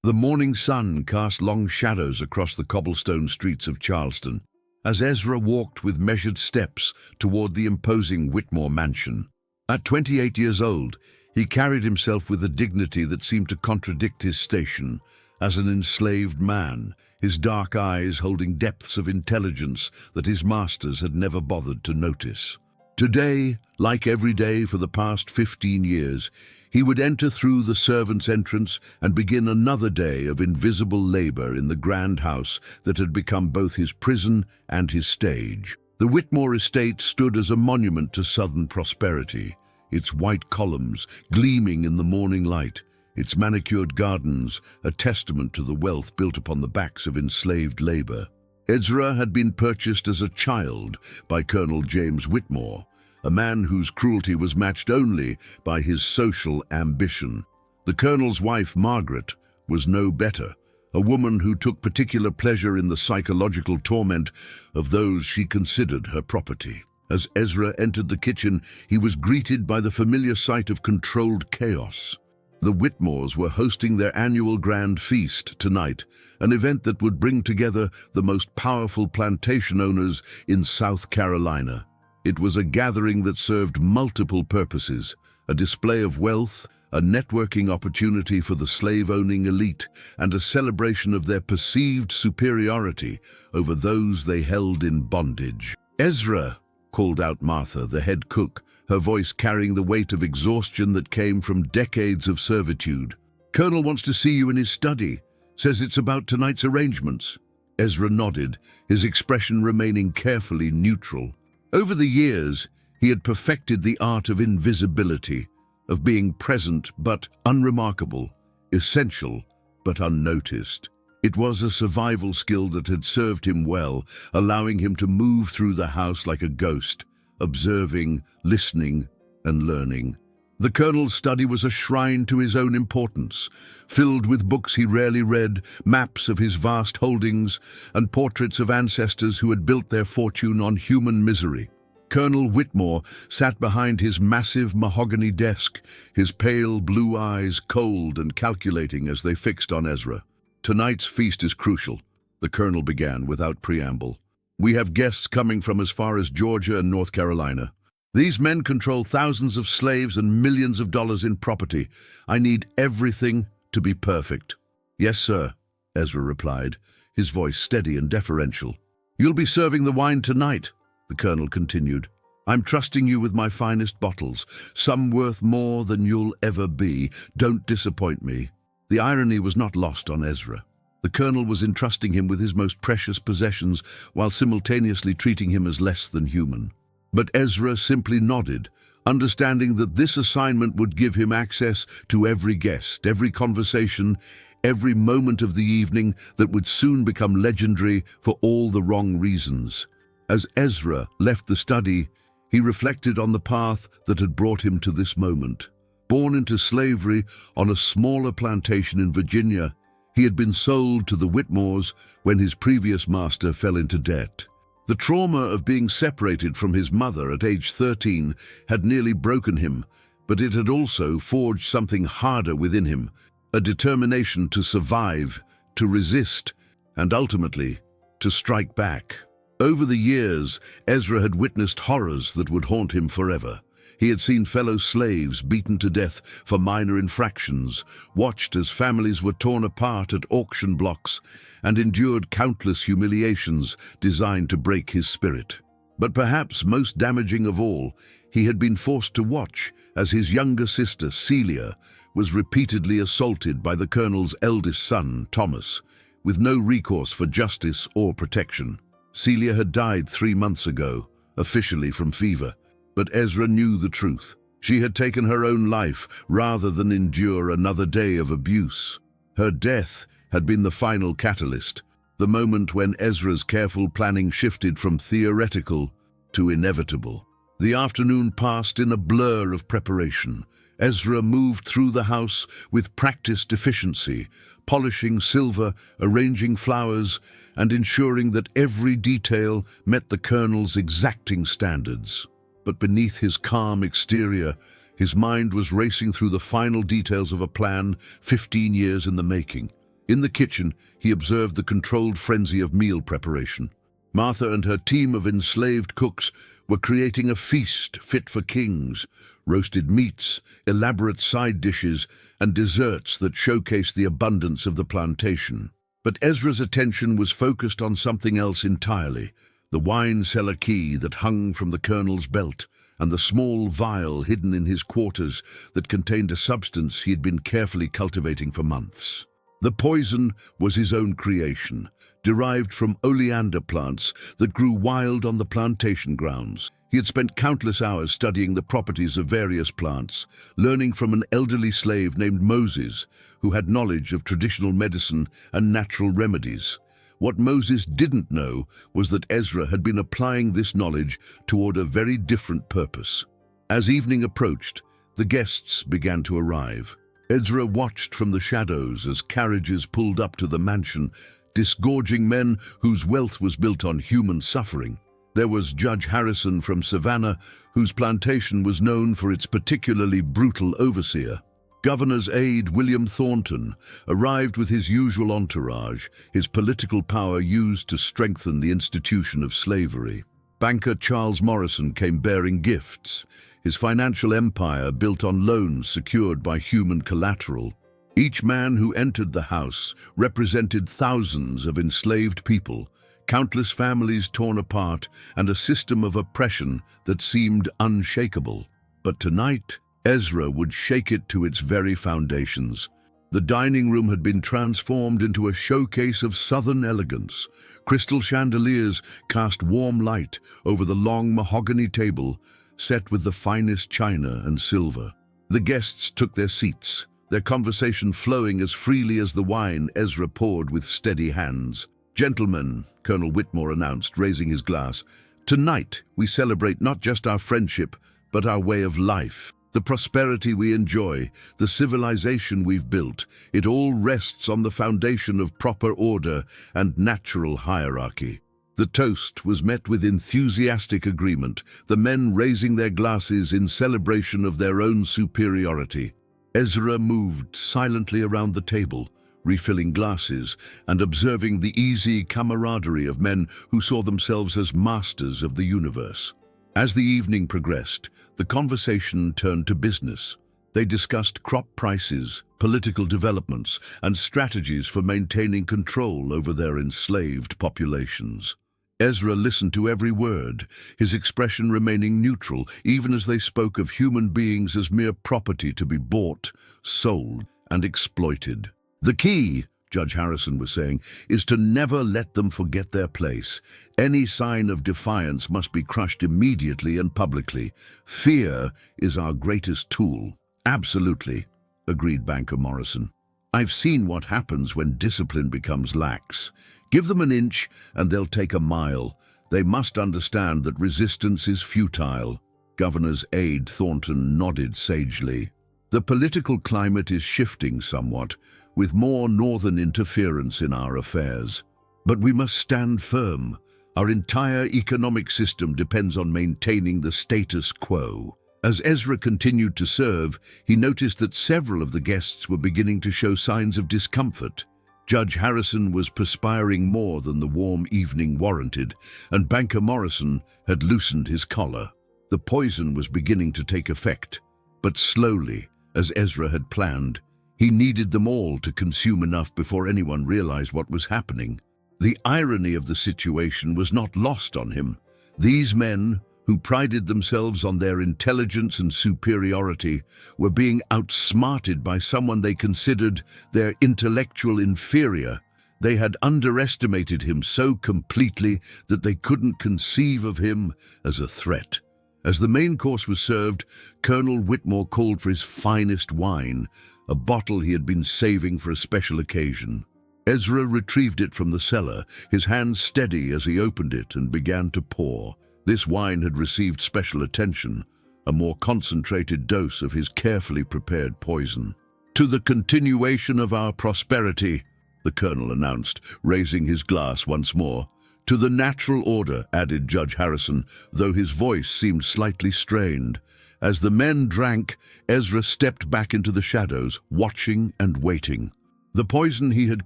The morning sun cast long shadows across the cobblestone streets of Charleston as Ezra walked with measured steps toward the imposing Whitmore mansion. At 28 years old, he carried himself with a dignity that seemed to contradict his station as an enslaved man, his dark eyes holding depths of intelligence that his masters had never bothered to notice. Today, like every day for the past 15 years, he would enter through the servants' entrance and begin another day of invisible labor in the grand house that had become both his prison and his stage. The Whitmore estate stood as a monument to Southern prosperity, its white columns gleaming in the morning light, its manicured gardens a testament to the wealth built upon the backs of enslaved labor. Ezra had been purchased as a child by Colonel James Whitmore, a man whose cruelty was matched only by his social ambition. The colonel's wife, Margaret, was no better, a woman who took particular pleasure in the psychological torment of those she considered her property. As Ezra entered the kitchen, he was greeted by the familiar sight of controlled chaos. The Whitmores were hosting their annual grand feast tonight, an event that would bring together the most powerful plantation owners in South Carolina. It was a gathering that served multiple purposes: a display of wealth, a networking opportunity for the slave-owning elite, and a celebration of their perceived superiority over those they held in bondage. "Ezra," called out Martha, the head cook, her voice carrying the weight of exhaustion that came from decades of servitude. "Colonel wants to see you in his study. Says it's about tonight's arrangements." Ezra nodded, his expression remaining carefully neutral. Over the years, he had perfected the art of invisibility, of being present but unremarkable, essential but unnoticed. It was a survival skill that had served him well, allowing him to move through the house like a ghost, observing, listening, and learning. The colonel's study was a shrine to his own importance, filled with books he rarely read, maps of his vast holdings, and portraits of ancestors who had built their fortune on human misery. Colonel Whitmore sat behind his massive mahogany desk, his pale blue eyes cold and calculating as they fixed on Ezra. "Tonight's feast is crucial," the colonel began without preamble. "We have guests coming from as far as Georgia and North Carolina. These men control thousands of slaves and millions of dollars in property. I need everything to be perfect." "Yes, sir," Ezra replied, his voice steady and deferential. "You'll be serving the wine tonight," the colonel continued. "I'm trusting you with my finest bottles, some worth more than you'll ever be. Don't disappoint me." The irony was not lost on Ezra. The colonel was entrusting him with his most precious possessions while simultaneously treating him as less than human. But Ezra simply nodded, understanding that this assignment would give him access to every guest, every conversation, every moment of the evening that would soon become legendary for all the wrong reasons. As Ezra left the study, he reflected on the path that had brought him to this moment. Born into slavery on a smaller plantation in Virginia, he had been sold to the Whitmores when his previous master fell into debt. The trauma of being separated from his mother at age 13 had nearly broken him, but it had also forged something harder within him, a determination to survive, to resist, and ultimately, to strike back. Over the years, Ezra had witnessed horrors that would haunt him forever. He had seen fellow slaves beaten to death for minor infractions, watched as families were torn apart at auction blocks, and endured countless humiliations designed to break his spirit. But perhaps most damaging of all, he had been forced to watch as his younger sister, Celia, was repeatedly assaulted by the colonel's eldest son, Thomas, with no recourse for justice or protection. Celia had died 3 months ago, officially from fever. But Ezra knew the truth. She had taken her own life rather than endure another day of abuse. Her death had been the final catalyst, the moment when Ezra's careful planning shifted from theoretical to inevitable. The afternoon passed in a blur of preparation. Ezra moved through the house with practiced efficiency, polishing silver, arranging flowers, and ensuring that every detail met the colonel's exacting standards. But beneath his calm exterior, his mind was racing through the final details of a plan 15 years in the making. In the kitchen, he observed the controlled frenzy of meal preparation. Martha and her team of enslaved cooks were creating a feast fit for kings: roasted meats, elaborate side dishes, and desserts that showcased the abundance of the plantation. But Ezra's attention was focused on something else entirely: the wine cellar key that hung from the colonel's belt, and the small vial hidden in his quarters that contained a substance he had been carefully cultivating for months. The poison was his own creation, derived from oleander plants that grew wild on the plantation grounds. He had spent countless hours studying the properties of various plants, learning from an elderly slave named Moses, who had knowledge of traditional medicine and natural remedies. What Moses didn't know was that Ezra had been applying this knowledge toward a very different purpose. As evening approached, the guests began to arrive. Ezra watched from the shadows as carriages pulled up to the mansion, disgorging men whose wealth was built on human suffering. There was Judge Harrison from Savannah, whose plantation was known for its particularly brutal overseer. Governor's aide, William Thornton, arrived with his usual entourage, his political power used to strengthen the institution of slavery. Banker Charles Morrison came bearing gifts, his financial empire built on loans secured by human collateral. Each man who entered the house represented thousands of enslaved people, countless families torn apart, and a system of oppression that seemed unshakable. But tonight, Ezra would shake it to its very foundations. The dining room had been transformed into a showcase of Southern elegance. Crystal chandeliers cast warm light over the long mahogany table, set with the finest china and silver. The guests took their seats, their conversation flowing as freely as the wine Ezra poured with steady hands. "Gentlemen," Colonel Whitmore announced, raising his glass, "tonight we celebrate not just our friendship, but our way of life. The prosperity we enjoy, the civilization we've built, it all rests on the foundation of proper order and natural hierarchy." The toast was met with enthusiastic agreement, the men raising their glasses in celebration of their own superiority. Ezra moved silently around the table, refilling glasses and observing the easy camaraderie of men who saw themselves as masters of the universe. As the evening progressed, the conversation turned to business. They discussed crop prices, political developments, and strategies for maintaining control over their enslaved populations. Ezra listened to every word, his expression remaining neutral, even as they spoke of human beings as mere property to be bought, sold, and exploited. "The key," Judge Harrison was saying, "is to never let them forget their place. Any sign of defiance must be crushed immediately and publicly. Fear is our greatest tool." "Absolutely," agreed Banker Morrison. "I've seen what happens when discipline becomes lax. Give them an inch and they'll take a mile. They must understand that resistance is futile." Governor's aide Thornton nodded sagely. "The political climate is shifting somewhat, with more northern interference in our affairs. But we must stand firm. Our entire economic system depends on maintaining the status quo." As Ezra continued to serve, he noticed that several of the guests were beginning to show signs of discomfort. Judge Harrison was perspiring more than the warm evening warranted, and Banker Morrison had loosened his collar. The poison was beginning to take effect, but slowly, as Ezra had planned. He needed them all to consume enough before anyone realized what was happening. The irony of the situation was not lost on him. These men, who prided themselves on their intelligence and superiority, were being outsmarted by someone they considered their intellectual inferior. They had underestimated him so completely that they couldn't conceive of him as a threat. As the main course was served, Colonel Whitmore called for his finest wine, a bottle he had been saving for a special occasion. Ezra retrieved it from the cellar, his hands steady as he opened it and began to pour. This wine had received special attention, a more concentrated dose of his carefully prepared poison. "To the continuation of our prosperity," the colonel announced, raising his glass once more. "To the natural order," added Judge Harrison, though his voice seemed slightly strained. As the men drank, Ezra stepped back into the shadows, watching and waiting. The poison he had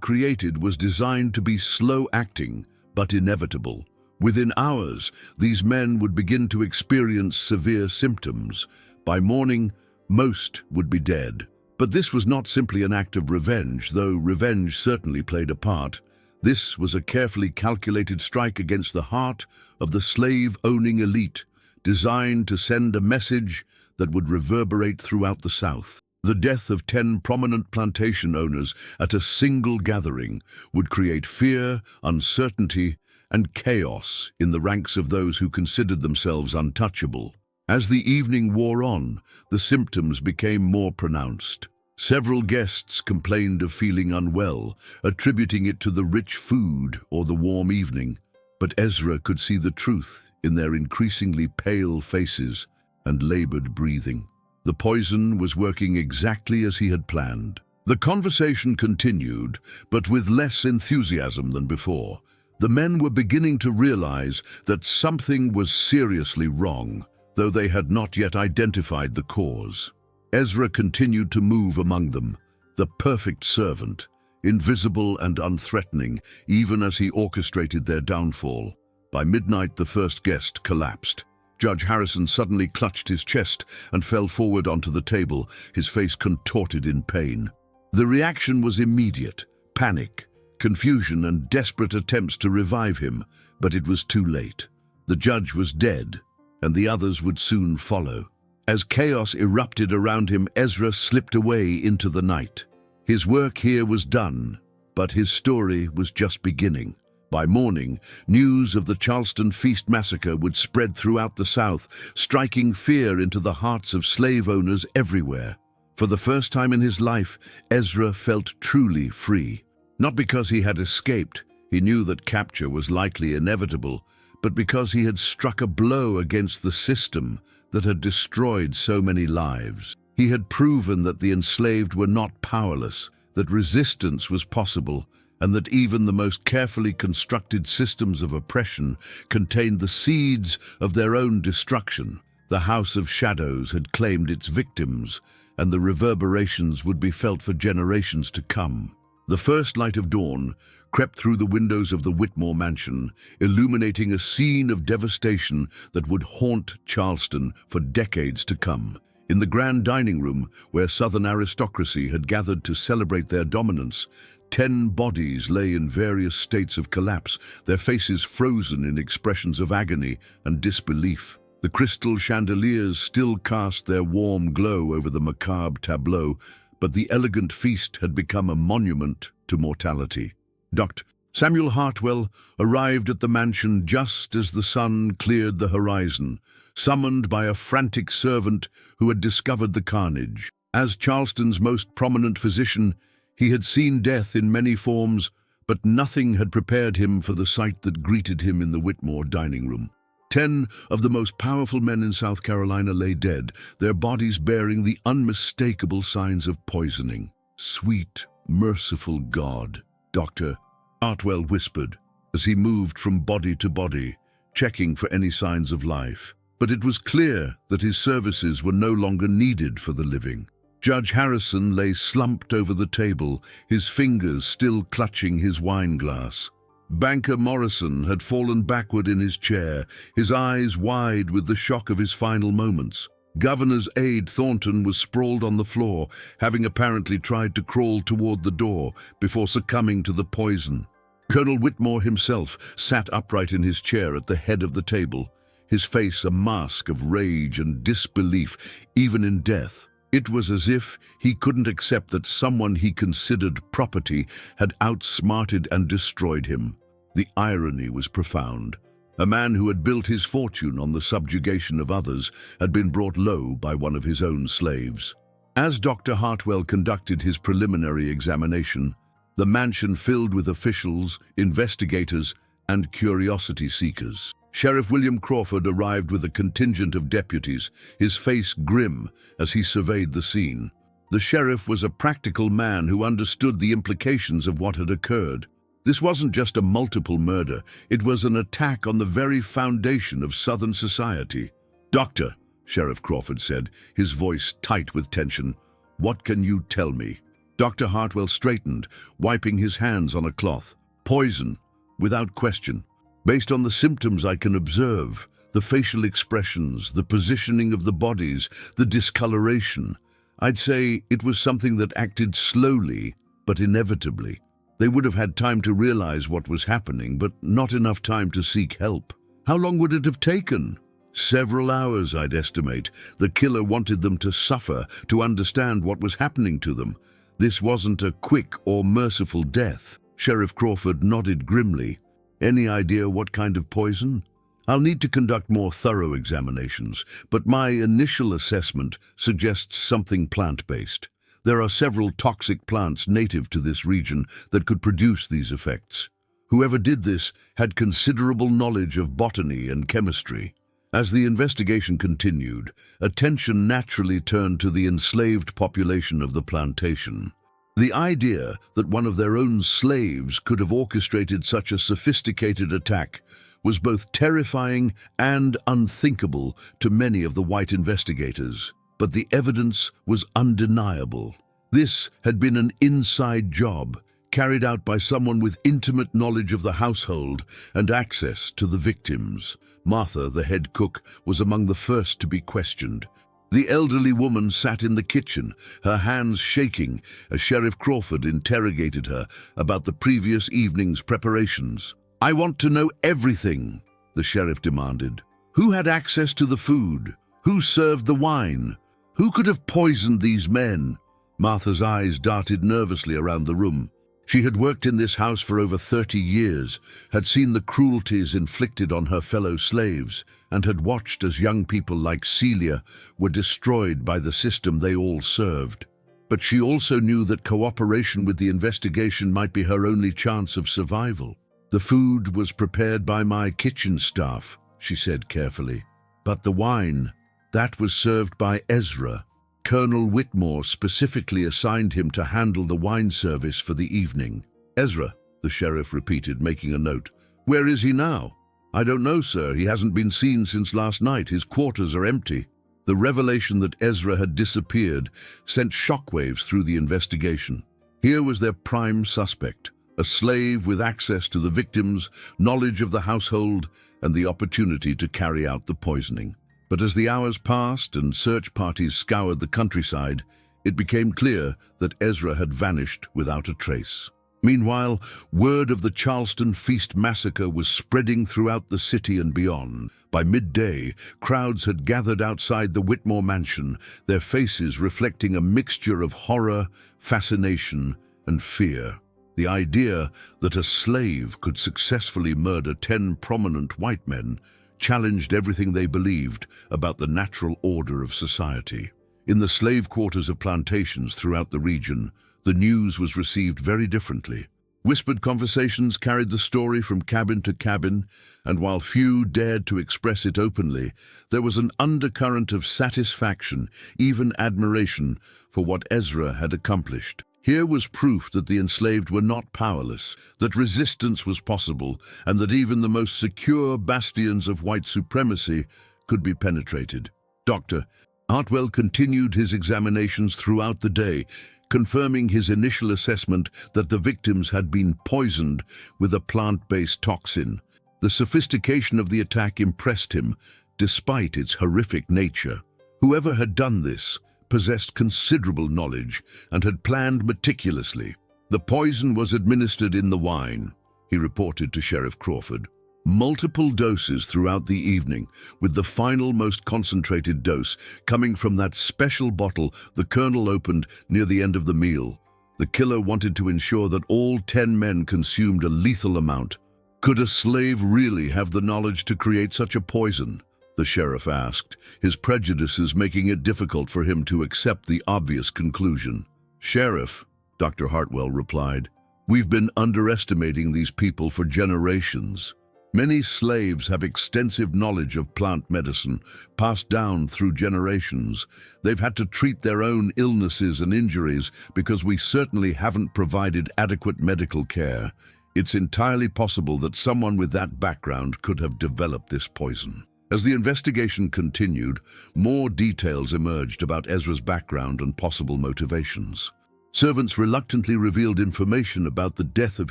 created was designed to be slow-acting, but inevitable. Within hours, these men would begin to experience severe symptoms. By morning, most would be dead. But this was not simply an act of revenge, though revenge certainly played a part. This was a carefully calculated strike against the heart of the slave-owning elite, designed to send a message that would reverberate throughout the South. The death of 10 prominent plantation owners at a single gathering would create fear, uncertainty, and chaos in the ranks of those who considered themselves untouchable. As the evening wore on, the symptoms became more pronounced. Several guests complained of feeling unwell, attributing it to the rich food or the warm evening. But Ezra could see the truth in their increasingly pale faces and labored breathing. The poison was working exactly as he had planned. The conversation continued, but with less enthusiasm than before. The men were beginning to realize that something was seriously wrong, though they had not yet identified the cause. Ezra continued to move among them, the perfect servant, invisible and unthreatening, even as he orchestrated their downfall. By midnight, the first guest collapsed. Judge Harrison suddenly clutched his chest and fell forward onto the table, his face contorted in pain. The reaction was immediate: panic, confusion, and desperate attempts to revive him, but it was too late. The judge was dead, and the others would soon follow. As chaos erupted around him, Ezra slipped away into the night. His work here was done, but his story was just beginning. By morning, news of the Charleston Feast massacre would spread throughout the South, striking fear into the hearts of slave owners everywhere. For the first time in his life, Ezra felt truly free. Not because he had escaped, he knew that capture was likely inevitable, but because he had struck a blow against the system that had destroyed so many lives. He had proven that the enslaved were not powerless, that resistance was possible, and that even the most carefully constructed systems of oppression contained the seeds of their own destruction. The House of Shadows had claimed its victims, and the reverberations would be felt for generations to come. The first light of dawn crept through the windows of the Whitmore mansion, illuminating a scene of devastation that would haunt Charleston for decades to come. In the grand dining room, where Southern aristocracy had gathered to celebrate their dominance, 10 bodies lay in various states of collapse, their faces frozen in expressions of agony and disbelief. The crystal chandeliers still cast their warm glow over the macabre tableau, but the elegant feast had become a monument to mortality. Dr. Samuel Hartwell arrived at the mansion just as the sun cleared the horizon, summoned by a frantic servant who had discovered the carnage. As Charleston's most prominent physician, he had seen death in many forms, but nothing had prepared him for the sight that greeted him in the Whitmore dining room. 10 of the most powerful men in South Carolina lay dead, their bodies bearing the unmistakable signs of poisoning. "Sweet, merciful God," Dr. Hartwell whispered, as he moved from body to body, checking for any signs of life. But it was clear that his services were no longer needed for the living. Judge Harrison lay slumped over the table, his fingers still clutching his wine glass. Banker Morrison had fallen backward in his chair, his eyes wide with the shock of his final moments. Governor's aide Thornton was sprawled on the floor, having apparently tried to crawl toward the door before succumbing to the poison. Colonel Whitmore himself sat upright in his chair at the head of the table, his face a mask of rage and disbelief, even in death. It was as if he couldn't accept that someone he considered property had outsmarted and destroyed him. The irony was profound. A man who had built his fortune on the subjugation of others had been brought low by one of his own slaves. As Dr. Hartwell conducted his preliminary examination, the mansion filled with officials, investigators, and curiosity seekers. Sheriff William Crawford arrived with a contingent of deputies, his face grim as he surveyed the scene. The sheriff was a practical man who understood the implications of what had occurred. This wasn't just a multiple murder, it was an attack on the very foundation of Southern society. "Doctor," Sheriff Crawford said, his voice tight with tension, "what can you tell me?" Dr. Hartwell straightened, wiping his hands on a cloth. Poison, without question. Based on the symptoms I can observe, the facial expressions, the positioning of the bodies, the discoloration, I'd say it was something that acted slowly, but inevitably. They would have had time to realize what was happening, but not enough time to seek help. How long would it have taken? Several hours, I'd estimate. The killer wanted them to suffer, to understand what was happening to them. This wasn't a quick or merciful death. Sheriff Crawford nodded grimly. Any idea what kind of poison? I'll need to conduct more thorough examinations, but my initial assessment suggests something plant-based. There are several toxic plants native to this region that could produce these effects. Whoever did this had considerable knowledge of botany and chemistry. As the investigation continued, attention naturally turned to the enslaved population of the plantation. The idea that one of their own slaves could have orchestrated such a sophisticated attack was both terrifying and unthinkable to many of the white investigators. But the evidence was undeniable. This had been an inside job, carried out by someone with intimate knowledge of the household and access to the victims. Martha, the head cook, was among the first to be questioned. The elderly woman sat in the kitchen, her hands shaking as Sheriff Crawford interrogated her about the previous evening's preparations. "I want to know everything," the sheriff demanded. "Who had access to the food? Who served the wine? Who could have poisoned these men?" Martha's eyes darted nervously around the room. She had worked in this house for over 30 years, had seen the cruelties inflicted on her fellow slaves, and had watched as young people like Celia were destroyed by the system they all served. But she also knew that cooperation with the investigation might be her only chance of survival. "The food was prepared by my kitchen staff," she said carefully. "But the wine, that was served by Ezra. Colonel Whitmore specifically assigned him to handle the wine service for the evening." "Ezra," the sheriff repeated, making a note. "Where is he now?" "I don't know, sir. He hasn't been seen since last night. His quarters are empty." The revelation that Ezra had disappeared sent shockwaves through the investigation. Here was their prime suspect, a slave with access to the victims, knowledge of the household, and the opportunity to carry out the poisoning. But as the hours passed and search parties scoured the countryside, it became clear that Ezra had vanished without a trace. Meanwhile, word of the Charleston Feast massacre was spreading throughout the city and beyond. By midday, crowds had gathered outside the Whitmore mansion, their faces reflecting a mixture of horror, fascination, and fear. The idea that a slave could successfully murder 10 prominent white men challenged everything they believed about the natural order of society. In the slave quarters of plantations throughout the region, the news was received very differently. Whispered conversations carried the story from cabin to cabin, and while few dared to express it openly, there was an undercurrent of satisfaction, even admiration, for what Ezra had accomplished. Here was proof that the enslaved were not powerless, that resistance was possible, and that even the most secure bastions of white supremacy could be penetrated. Dr. Hartwell continued his examinations throughout the day, confirming his initial assessment that the victims had been poisoned with a plant-based toxin. The sophistication of the attack impressed him, despite its horrific nature. Whoever had done this possessed considerable knowledge and had planned meticulously. "The poison was administered in the wine," he reported to Sheriff Crawford. "Multiple doses throughout the evening, with the final most concentrated dose coming from that special bottle the colonel opened near the end of the meal. The killer wanted to ensure that all 10 men consumed a lethal amount. Could a slave really have the knowledge to create such a poison?" the sheriff asked, his prejudices making it difficult for him to accept the obvious conclusion. "Sheriff," Dr. Hartwell replied, "we've been underestimating these people for generations. Many slaves have extensive knowledge of plant medicine, passed down through generations. They've had to treat their own illnesses and injuries because we certainly haven't provided adequate medical care. It's entirely possible that someone with that background could have developed this poison." As the investigation continued, more details emerged about Ezra's background and possible motivations. Servants reluctantly revealed information about the death of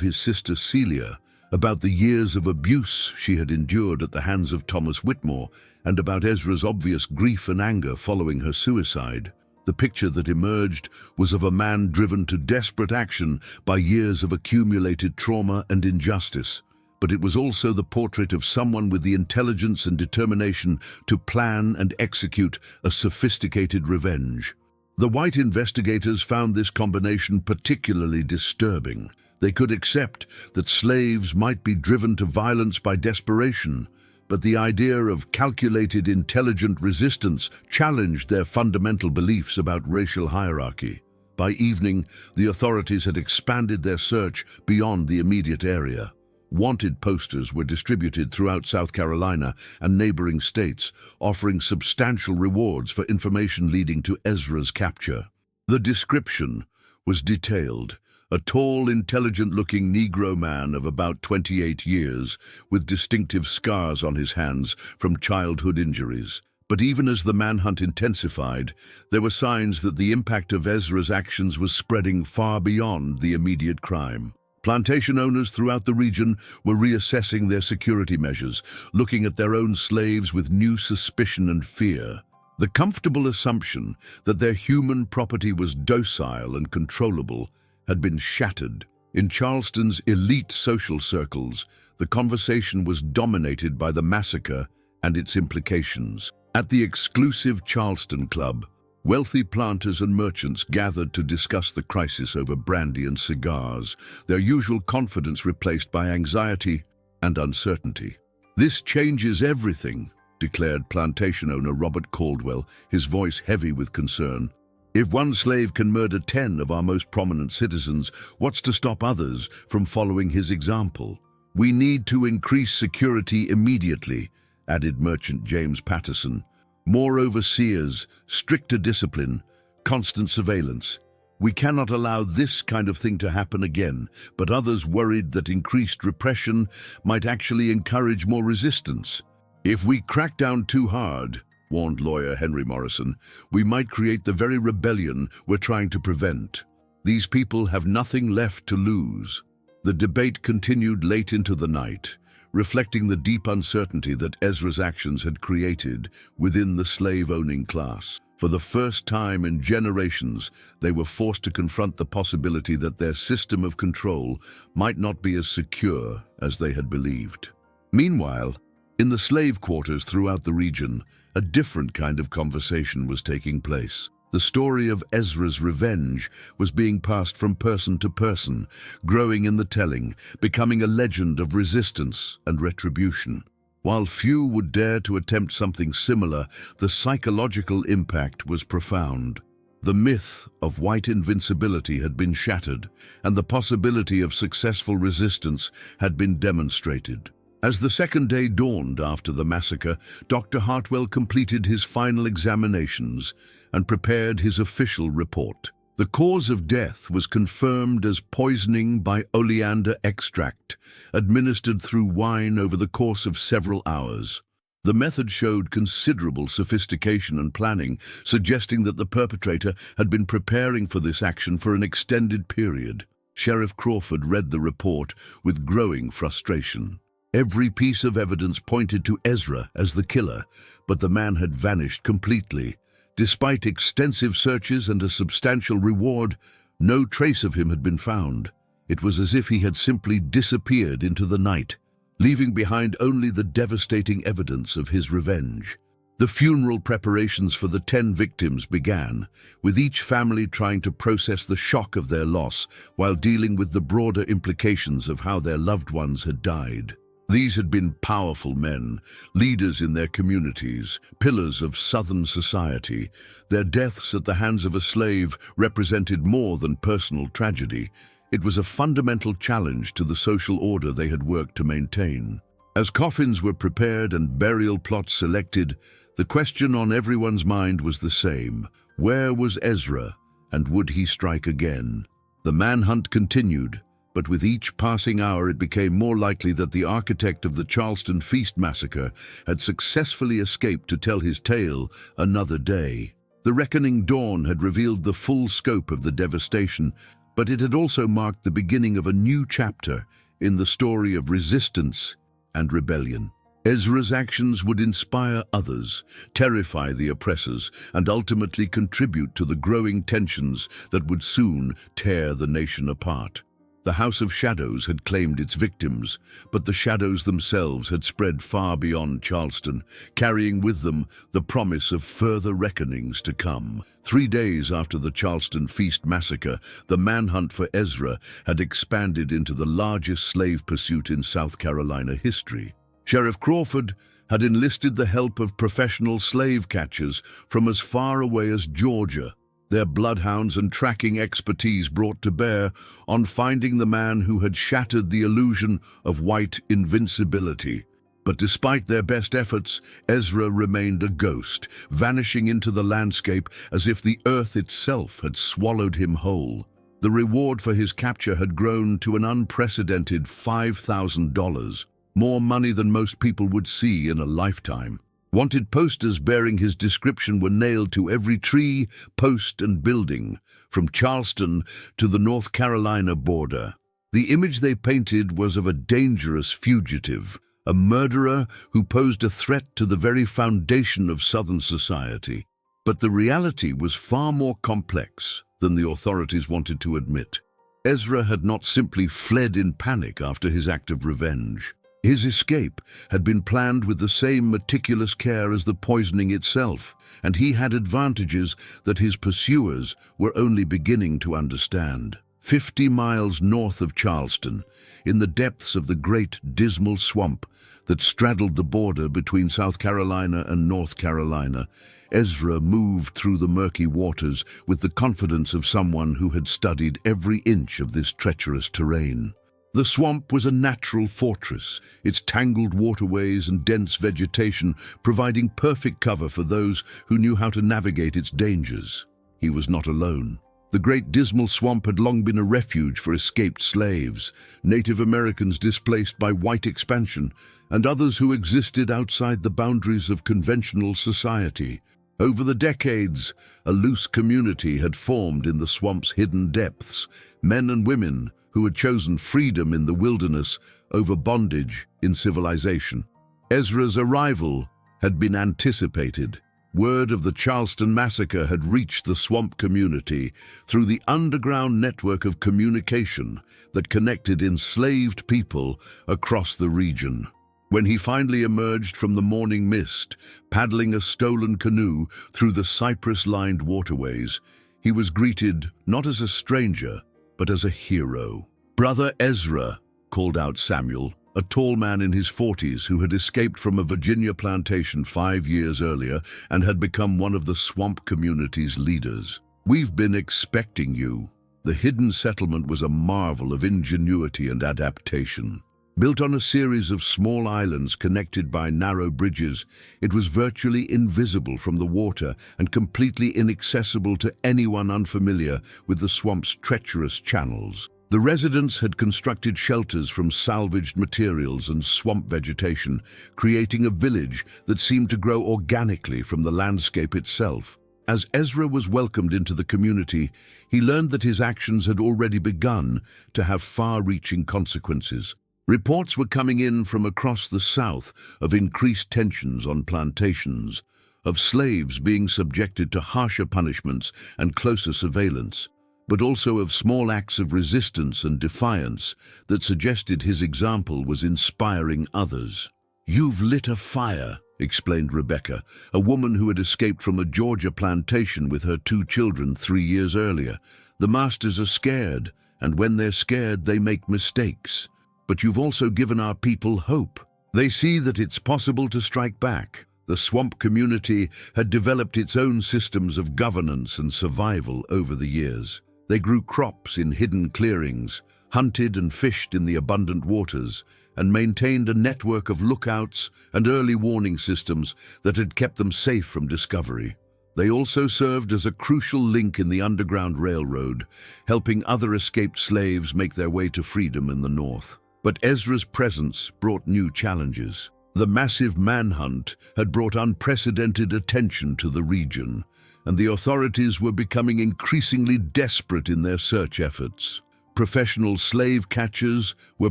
his sister Celia, about the years of abuse she had endured at the hands of Thomas Whitmore, and about Ezra's obvious grief and anger following her suicide. The picture that emerged was of a man driven to desperate action by years of accumulated trauma and injustice, but it was also the portrait of someone with the intelligence and determination to plan and execute a sophisticated revenge. The white investigators found this combination particularly disturbing. They could accept that slaves might be driven to violence by desperation, but the idea of calculated, intelligent resistance challenged their fundamental beliefs about racial hierarchy. By evening, the authorities had expanded their search beyond the immediate area. Wanted posters were distributed throughout South Carolina and neighboring states, offering substantial rewards for information leading to Ezra's capture. The description was detailed. A tall, intelligent-looking Negro man of about 28 years, with distinctive scars on his hands from childhood injuries. But even as the manhunt intensified, there were signs that the impact of Ezra's actions was spreading far beyond the immediate crime. Plantation owners throughout the region were reassessing their security measures, looking at their own slaves with new suspicion and fear. The comfortable assumption that their human property was docile and controllable had been shattered. In Charleston's elite social circles, the conversation was dominated by the massacre and its implications. At the exclusive Charleston Club, wealthy planters and merchants gathered to discuss the crisis over brandy and cigars, their usual confidence replaced by anxiety and uncertainty. "This changes everything," declared plantation owner Robert Caldwell, his voice heavy with concern. "If one slave can murder 10 of our most prominent citizens, what's to stop others from following his example? We need to increase security immediately," added merchant James Patterson. "More overseers, stricter discipline, constant surveillance. We cannot allow this kind of thing to happen again," but others worried that increased repression might actually encourage more resistance. "If we crack down too hard," warned lawyer Henry Morrison, "we might create the very rebellion we're trying to prevent. These people have nothing left to lose." The debate continued late into the night, reflecting the deep uncertainty that Ezra's actions had created within the slave-owning class. For the first time in generations, they were forced to confront the possibility that their system of control might not be as secure as they had believed. Meanwhile, in the slave quarters throughout the region, a different kind of conversation was taking place. The story of Ezra's revenge was being passed from person to person, growing in the telling, becoming a legend of resistance and retribution. While few would dare to attempt something similar, the psychological impact was profound. The myth of white invincibility had been shattered, and the possibility of successful resistance had been demonstrated. As the second day dawned after the massacre, Dr. Hartwell completed his final examinations and prepared his official report. The cause of death was confirmed as poisoning by oleander extract, administered through wine over the course of several hours. The method showed considerable sophistication and planning, suggesting that the perpetrator had been preparing for this action for an extended period. Sheriff Crawford read the report with growing frustration. Every piece of evidence pointed to Ezra as the killer, but the man had vanished completely. Despite extensive searches and a substantial reward, no trace of him had been found. It was as if he had simply disappeared into the night, leaving behind only the devastating evidence of his revenge. The funeral preparations for the 10 victims began, with each family trying to process the shock of their loss while dealing with the broader implications of how their loved ones had died. These had been powerful men, leaders in their communities, pillars of Southern society. Their deaths at the hands of a slave represented more than personal tragedy. It was a fundamental challenge to the social order they had worked to maintain. As coffins were prepared and burial plots selected, the question on everyone's mind was the same. Where was Ezra, and would he strike again? The manhunt continued, but with each passing hour it became more likely that the architect of the Charleston Feast massacre had successfully escaped to tell his tale another day. The reckoning dawn had revealed the full scope of the devastation, but it had also marked the beginning of a new chapter in the story of resistance and rebellion. Ezra's actions would inspire others, terrify the oppressors, and ultimately contribute to the growing tensions that would soon tear the nation apart. The House of Shadows had claimed its victims, but the shadows themselves had spread far beyond Charleston, carrying with them the promise of further reckonings to come. 3 days after the Charleston Feast massacre, the manhunt for Ezra had expanded into the largest slave pursuit in South Carolina history. Sheriff Crawford had enlisted the help of professional slave catchers from as far away as Georgia, their bloodhounds and tracking expertise brought to bear on finding the man who had shattered the illusion of white invincibility. But despite their best efforts, Ezra remained a ghost, vanishing into the landscape as if the earth itself had swallowed him whole. The reward for his capture had grown to an unprecedented $5,000, more money than most people would see in a lifetime. Wanted posters bearing his description were nailed to every tree, post, and building, from Charleston to the North Carolina border. The image they painted was of a dangerous fugitive, a murderer who posed a threat to the very foundation of Southern society. But the reality was far more complex than the authorities wanted to admit. Ezra had not simply fled in panic after his act of revenge. His escape had been planned with the same meticulous care as the poisoning itself, and he had advantages that his pursuers were only beginning to understand. 50 miles north of Charleston, in the depths of the great dismal swamp that straddled the border between South Carolina and North Carolina, Ezra moved through the murky waters with the confidence of someone who had studied every inch of this treacherous terrain. The swamp was a natural fortress, its tangled waterways and dense vegetation providing perfect cover for those who knew how to navigate its dangers. He was not alone. The Great Dismal Swamp had long been a refuge for escaped slaves, Native Americans displaced by white expansion, and others who existed outside the boundaries of conventional society. Over the decades, a loose community had formed in the swamp's hidden depths, men and women who had chosen freedom in the wilderness over bondage in civilization. Ezra's arrival had been anticipated. Word of the Charleston massacre had reached the swamp community through the underground network of communication that connected enslaved people across the region. When he finally emerged from the morning mist, paddling a stolen canoe through the cypress-lined waterways, he was greeted not as a stranger, but as a hero. "Brother Ezra," called out Samuel, a tall man in his 40s who had escaped from a Virginia plantation 5 years earlier and had become one of the swamp community's leaders. "We've been expecting you." The hidden settlement was a marvel of ingenuity and adaptation. Built on a series of small islands connected by narrow bridges, it was virtually invisible from the water and completely inaccessible to anyone unfamiliar with the swamp's treacherous channels. The residents had constructed shelters from salvaged materials and swamp vegetation, creating a village that seemed to grow organically from the landscape itself. As Ezra was welcomed into the community, he learned that his actions had already begun to have far-reaching consequences. Reports were coming in from across the South of increased tensions on plantations, of slaves being subjected to harsher punishments and closer surveillance, but also of small acts of resistance and defiance that suggested his example was inspiring others. "You've lit a fire," explained Rebecca, a woman who had escaped from a Georgia plantation with her 2 children 3 years earlier. "The masters are scared, and when they're scared, they make mistakes. But you've also given our people hope. They see that it's possible to strike back." The swamp community had developed its own systems of governance and survival over the years. They grew crops in hidden clearings, hunted and fished in the abundant waters, and maintained a network of lookouts and early warning systems that had kept them safe from discovery. They also served as a crucial link in the Underground Railroad, helping other escaped slaves make their way to freedom in the North. But Ezra's presence brought new challenges. The massive manhunt had brought unprecedented attention to the region. and the authorities were becoming increasingly desperate in their search efforts. Professional slave catchers were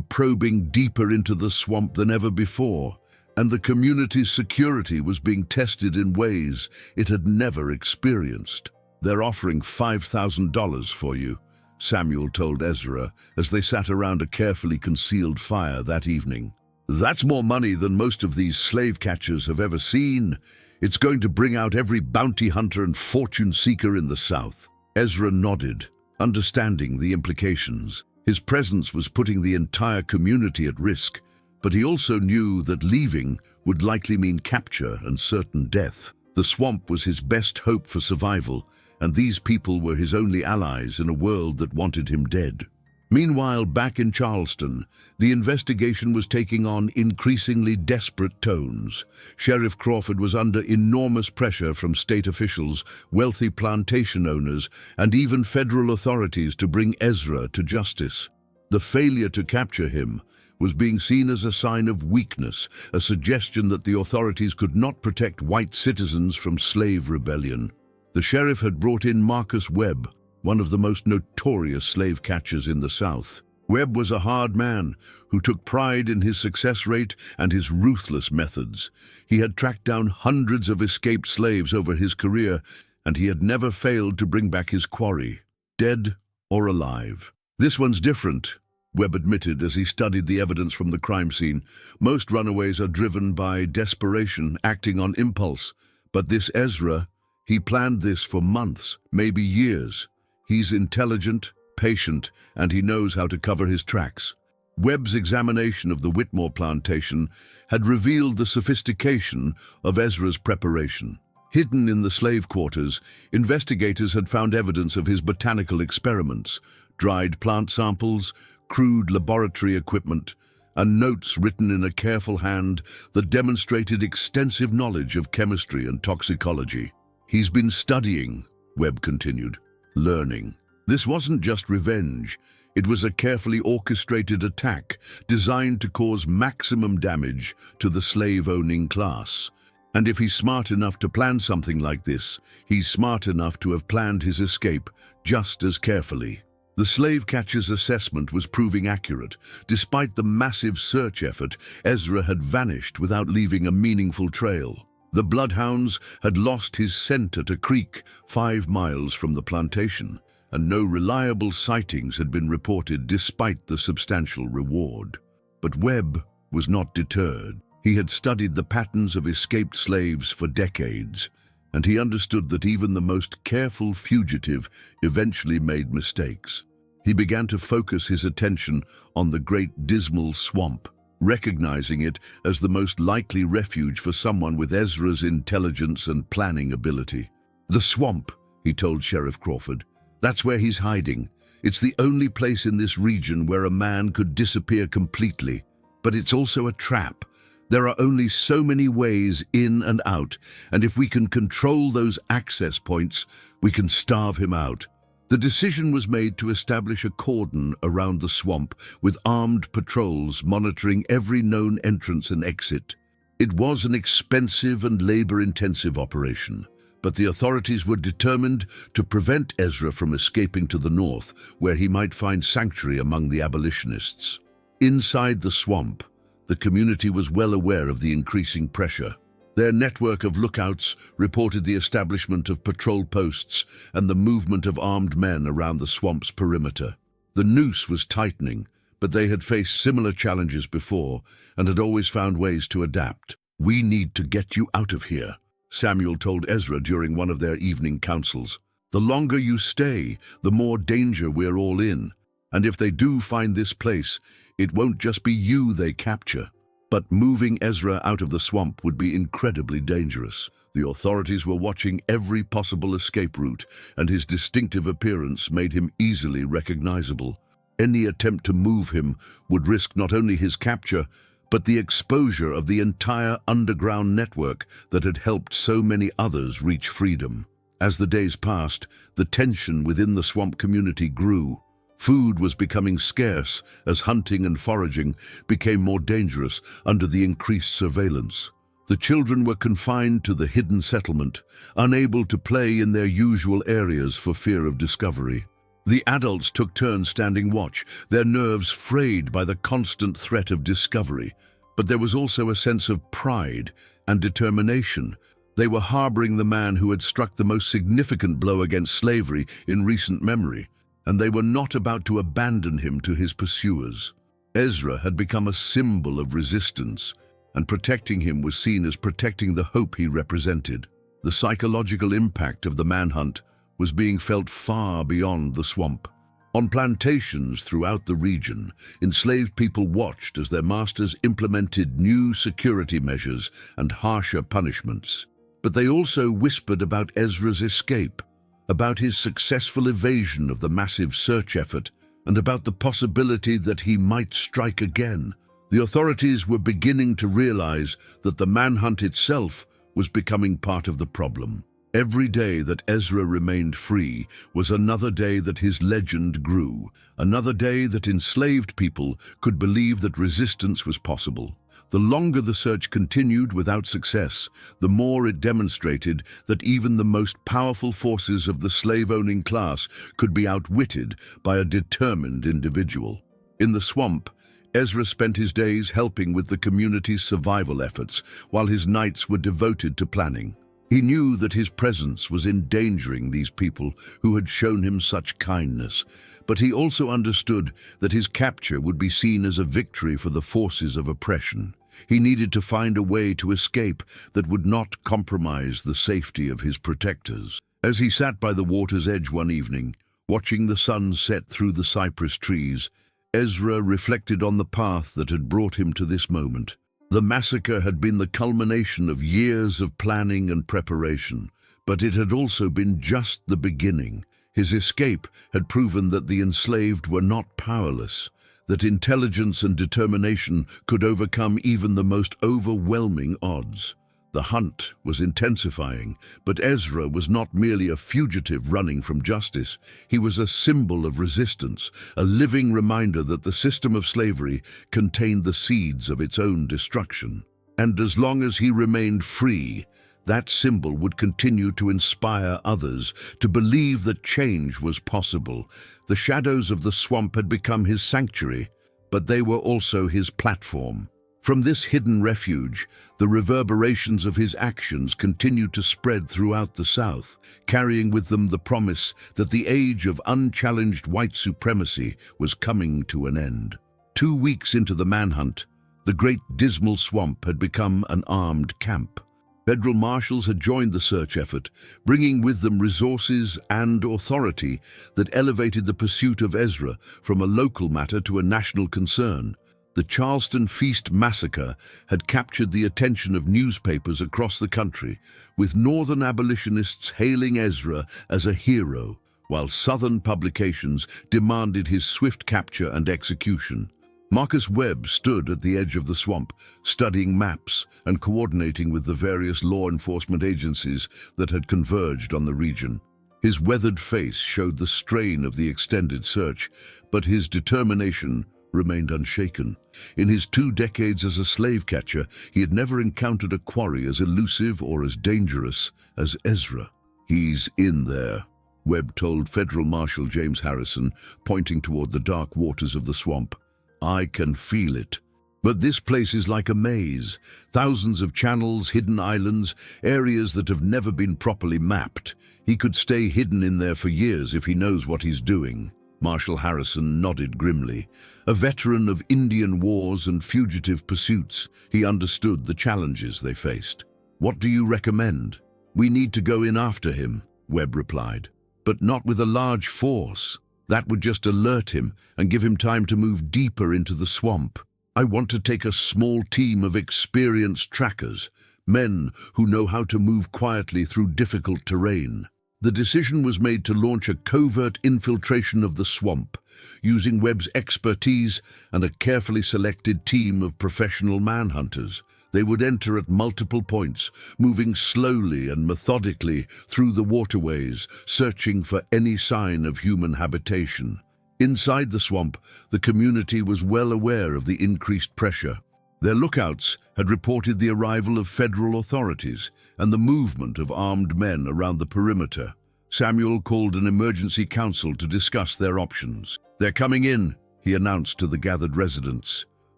probing deeper into the swamp than ever before, and the community's security was being tested in ways it had never experienced. "They're offering $5,000 for you," Samuel told Ezra as they sat around a carefully concealed fire that evening. "That's more money than most of these slave catchers have ever seen. It's going to bring out every bounty hunter and fortune seeker in the South." Ezra nodded, understanding the implications. His presence was putting the entire community at risk, but he also knew that leaving would likely mean capture and certain death. The swamp was his best hope for survival, and these people were his only allies in a world that wanted him dead. Meanwhile, back in Charleston, the investigation was taking on increasingly desperate tones. Sheriff Crawford was under enormous pressure from state officials, wealthy plantation owners, and even federal authorities to bring Ezra to justice. The failure to capture him was being seen as a sign of weakness, a suggestion that the authorities could not protect white citizens from slave rebellion. The sheriff had brought in Marcus Webb, one of the most notorious slave catchers in the South. Webb was a hard man who took pride in his success rate and his ruthless methods. He had tracked down hundreds of escaped slaves over his career, and he had never failed to bring back his quarry, dead or alive. "This one's different," Webb admitted as he studied the evidence from the crime scene. "Most runaways are driven by desperation, acting on impulse. But this Ezra, he planned this for months, maybe years. He's intelligent, patient, and he knows how to cover his tracks." Webb's examination of the Whitmore plantation had revealed the sophistication of Ezra's preparation. Hidden in the slave quarters, investigators had found evidence of his botanical experiments, dried plant samples, crude laboratory equipment, and notes written in a careful hand that demonstrated extensive knowledge of chemistry and toxicology. "He's been studying," Webb continued, "learning. This wasn't just revenge. It was a carefully orchestrated attack designed to cause maximum damage to the slave-owning class. And if he's smart enough to plan something like this, he's smart enough to have planned his escape just as carefully." The slave catcher's assessment was proving accurate. Despite the massive search effort, Ezra had vanished without leaving a meaningful trail. The bloodhounds had lost his scent at a creek 5 miles from the plantation, and no reliable sightings had been reported despite the substantial reward. But Webb was not deterred. He had studied the patterns of escaped slaves for decades, and he understood that even the most careful fugitive eventually made mistakes. He began to focus his attention on the Great Dismal Swamp, recognizing it as the most likely refuge for someone with Ezra's intelligence and planning ability. "The swamp," he told Sheriff Crawford. "That's where he's hiding. It's the only place in this region where a man could disappear completely. But it's also a trap. There are only so many ways in and out, and if we can control those access points, we can starve him out." The decision was made to establish a cordon around the swamp with armed patrols monitoring every known entrance and exit. It was an expensive and labor-intensive operation, but the authorities were determined to prevent Ezra from escaping to the north, where he might find sanctuary among the abolitionists. Inside the swamp, the community was well aware of the increasing pressure. Their network of lookouts reported the establishment of patrol posts and the movement of armed men around the swamp's perimeter. The noose was tightening, but they had faced similar challenges before and had always found ways to adapt. "We need to get you out of here," Samuel told Ezra during one of their evening councils. "The longer you stay, the more danger we're all in. And if they do find this place, it won't just be you they capture." But moving Ezra out of the swamp would be incredibly dangerous. The authorities were watching every possible escape route, and his distinctive appearance made him easily recognizable. Any attempt to move him would risk not only his capture, but the exposure of the entire underground network that had helped so many others reach freedom. As the days passed, the tension within the swamp community grew. Food was becoming scarce as hunting and foraging became more dangerous under the increased surveillance. The children were confined to the hidden settlement, unable to play in their usual areas for fear of discovery. The adults took turns standing watch, their nerves frayed by the constant threat of discovery. But there was also a sense of pride and determination. They were harboring the man who had struck the most significant blow against slavery in recent memory, and they were not about to abandon him to his pursuers. Ezra had become a symbol of resistance, and protecting him was seen as protecting the hope he represented. The psychological impact of the manhunt was being felt far beyond the swamp. On plantations throughout the region, enslaved people watched as their masters implemented new security measures and harsher punishments. But they also whispered about Ezra's escape, about his successful evasion of the massive search effort, and about the possibility that he might strike again. The authorities were beginning to realize that the manhunt itself was becoming part of the problem. Every day that Ezra remained free was another day that his legend grew, another day that enslaved people could believe that resistance was possible. The longer the search continued without success, the more it demonstrated that even the most powerful forces of the slave-owning class could be outwitted by a determined individual. In the swamp, Ezra spent his days helping with the community's survival efforts, while his nights were devoted to planning. He knew that his presence was endangering these people who had shown him such kindness, but he also understood that his capture would be seen as a victory for the forces of oppression. He needed to find a way to escape that would not compromise the safety of his protectors. As he sat by the water's edge one evening, watching the sun set through the cypress trees, Ezra reflected on the path that had brought him to this moment. The massacre had been the culmination of years of planning and preparation, but it had also been just the beginning. His escape had proven that the enslaved were not powerless, that intelligence and determination could overcome even the most overwhelming odds. The hunt was intensifying, but Ezra was not merely a fugitive running from justice. He was a symbol of resistance, a living reminder that the system of slavery contained the seeds of its own destruction. And as long as he remained free, that symbol would continue to inspire others to believe that change was possible. The shadows of the swamp had become his sanctuary, but they were also his platform. From this hidden refuge, the reverberations of his actions continued to spread throughout the South, carrying with them the promise that the age of unchallenged white supremacy was coming to an end. 2 weeks into the manhunt, the great dismal swamp had become an armed camp. Federal marshals had joined the search effort, bringing with them resources and authority that elevated the pursuit of Ezra from a local matter to a national concern. The Charleston Feast massacre had captured the attention of newspapers across the country, with Northern abolitionists hailing Ezra as a hero, while Southern publications demanded his swift capture and execution. Marcus Webb stood at the edge of the swamp, studying maps and coordinating with the various law enforcement agencies that had converged on the region. His weathered face showed the strain of the extended search, but his determination remained unshaken. In his 2 decades as a slave catcher, he had never encountered a quarry as elusive or as dangerous as Ezra. "He's in there," Webb told Federal Marshal James Harrison, pointing toward the dark waters of the swamp. "I can feel it. But this place is like a maze. Thousands of channels, hidden islands, areas that have never been properly mapped. He could stay hidden in there for years if he knows what he's doing." Marshal Harrison nodded grimly. A veteran of Indian wars and fugitive pursuits, he understood the challenges they faced. "What do you recommend?" "We need to go in after him," Webb replied. "But not with a large force. That would just alert him and give him time to move deeper into the swamp. I want to take a small team of experienced trackers, men who know how to move quietly through difficult terrain." The decision was made to launch a covert infiltration of the swamp, using Webb's expertise and a carefully selected team of professional manhunters. They would enter at multiple points, moving slowly and methodically through the waterways, searching for any sign of human habitation. Inside the swamp, the community was well aware of the increased pressure. Their lookouts had reported the arrival of federal authorities and the movement of armed men around the perimeter. Samuel called an emergency council to discuss their options. "They're coming in," he announced to the gathered residents.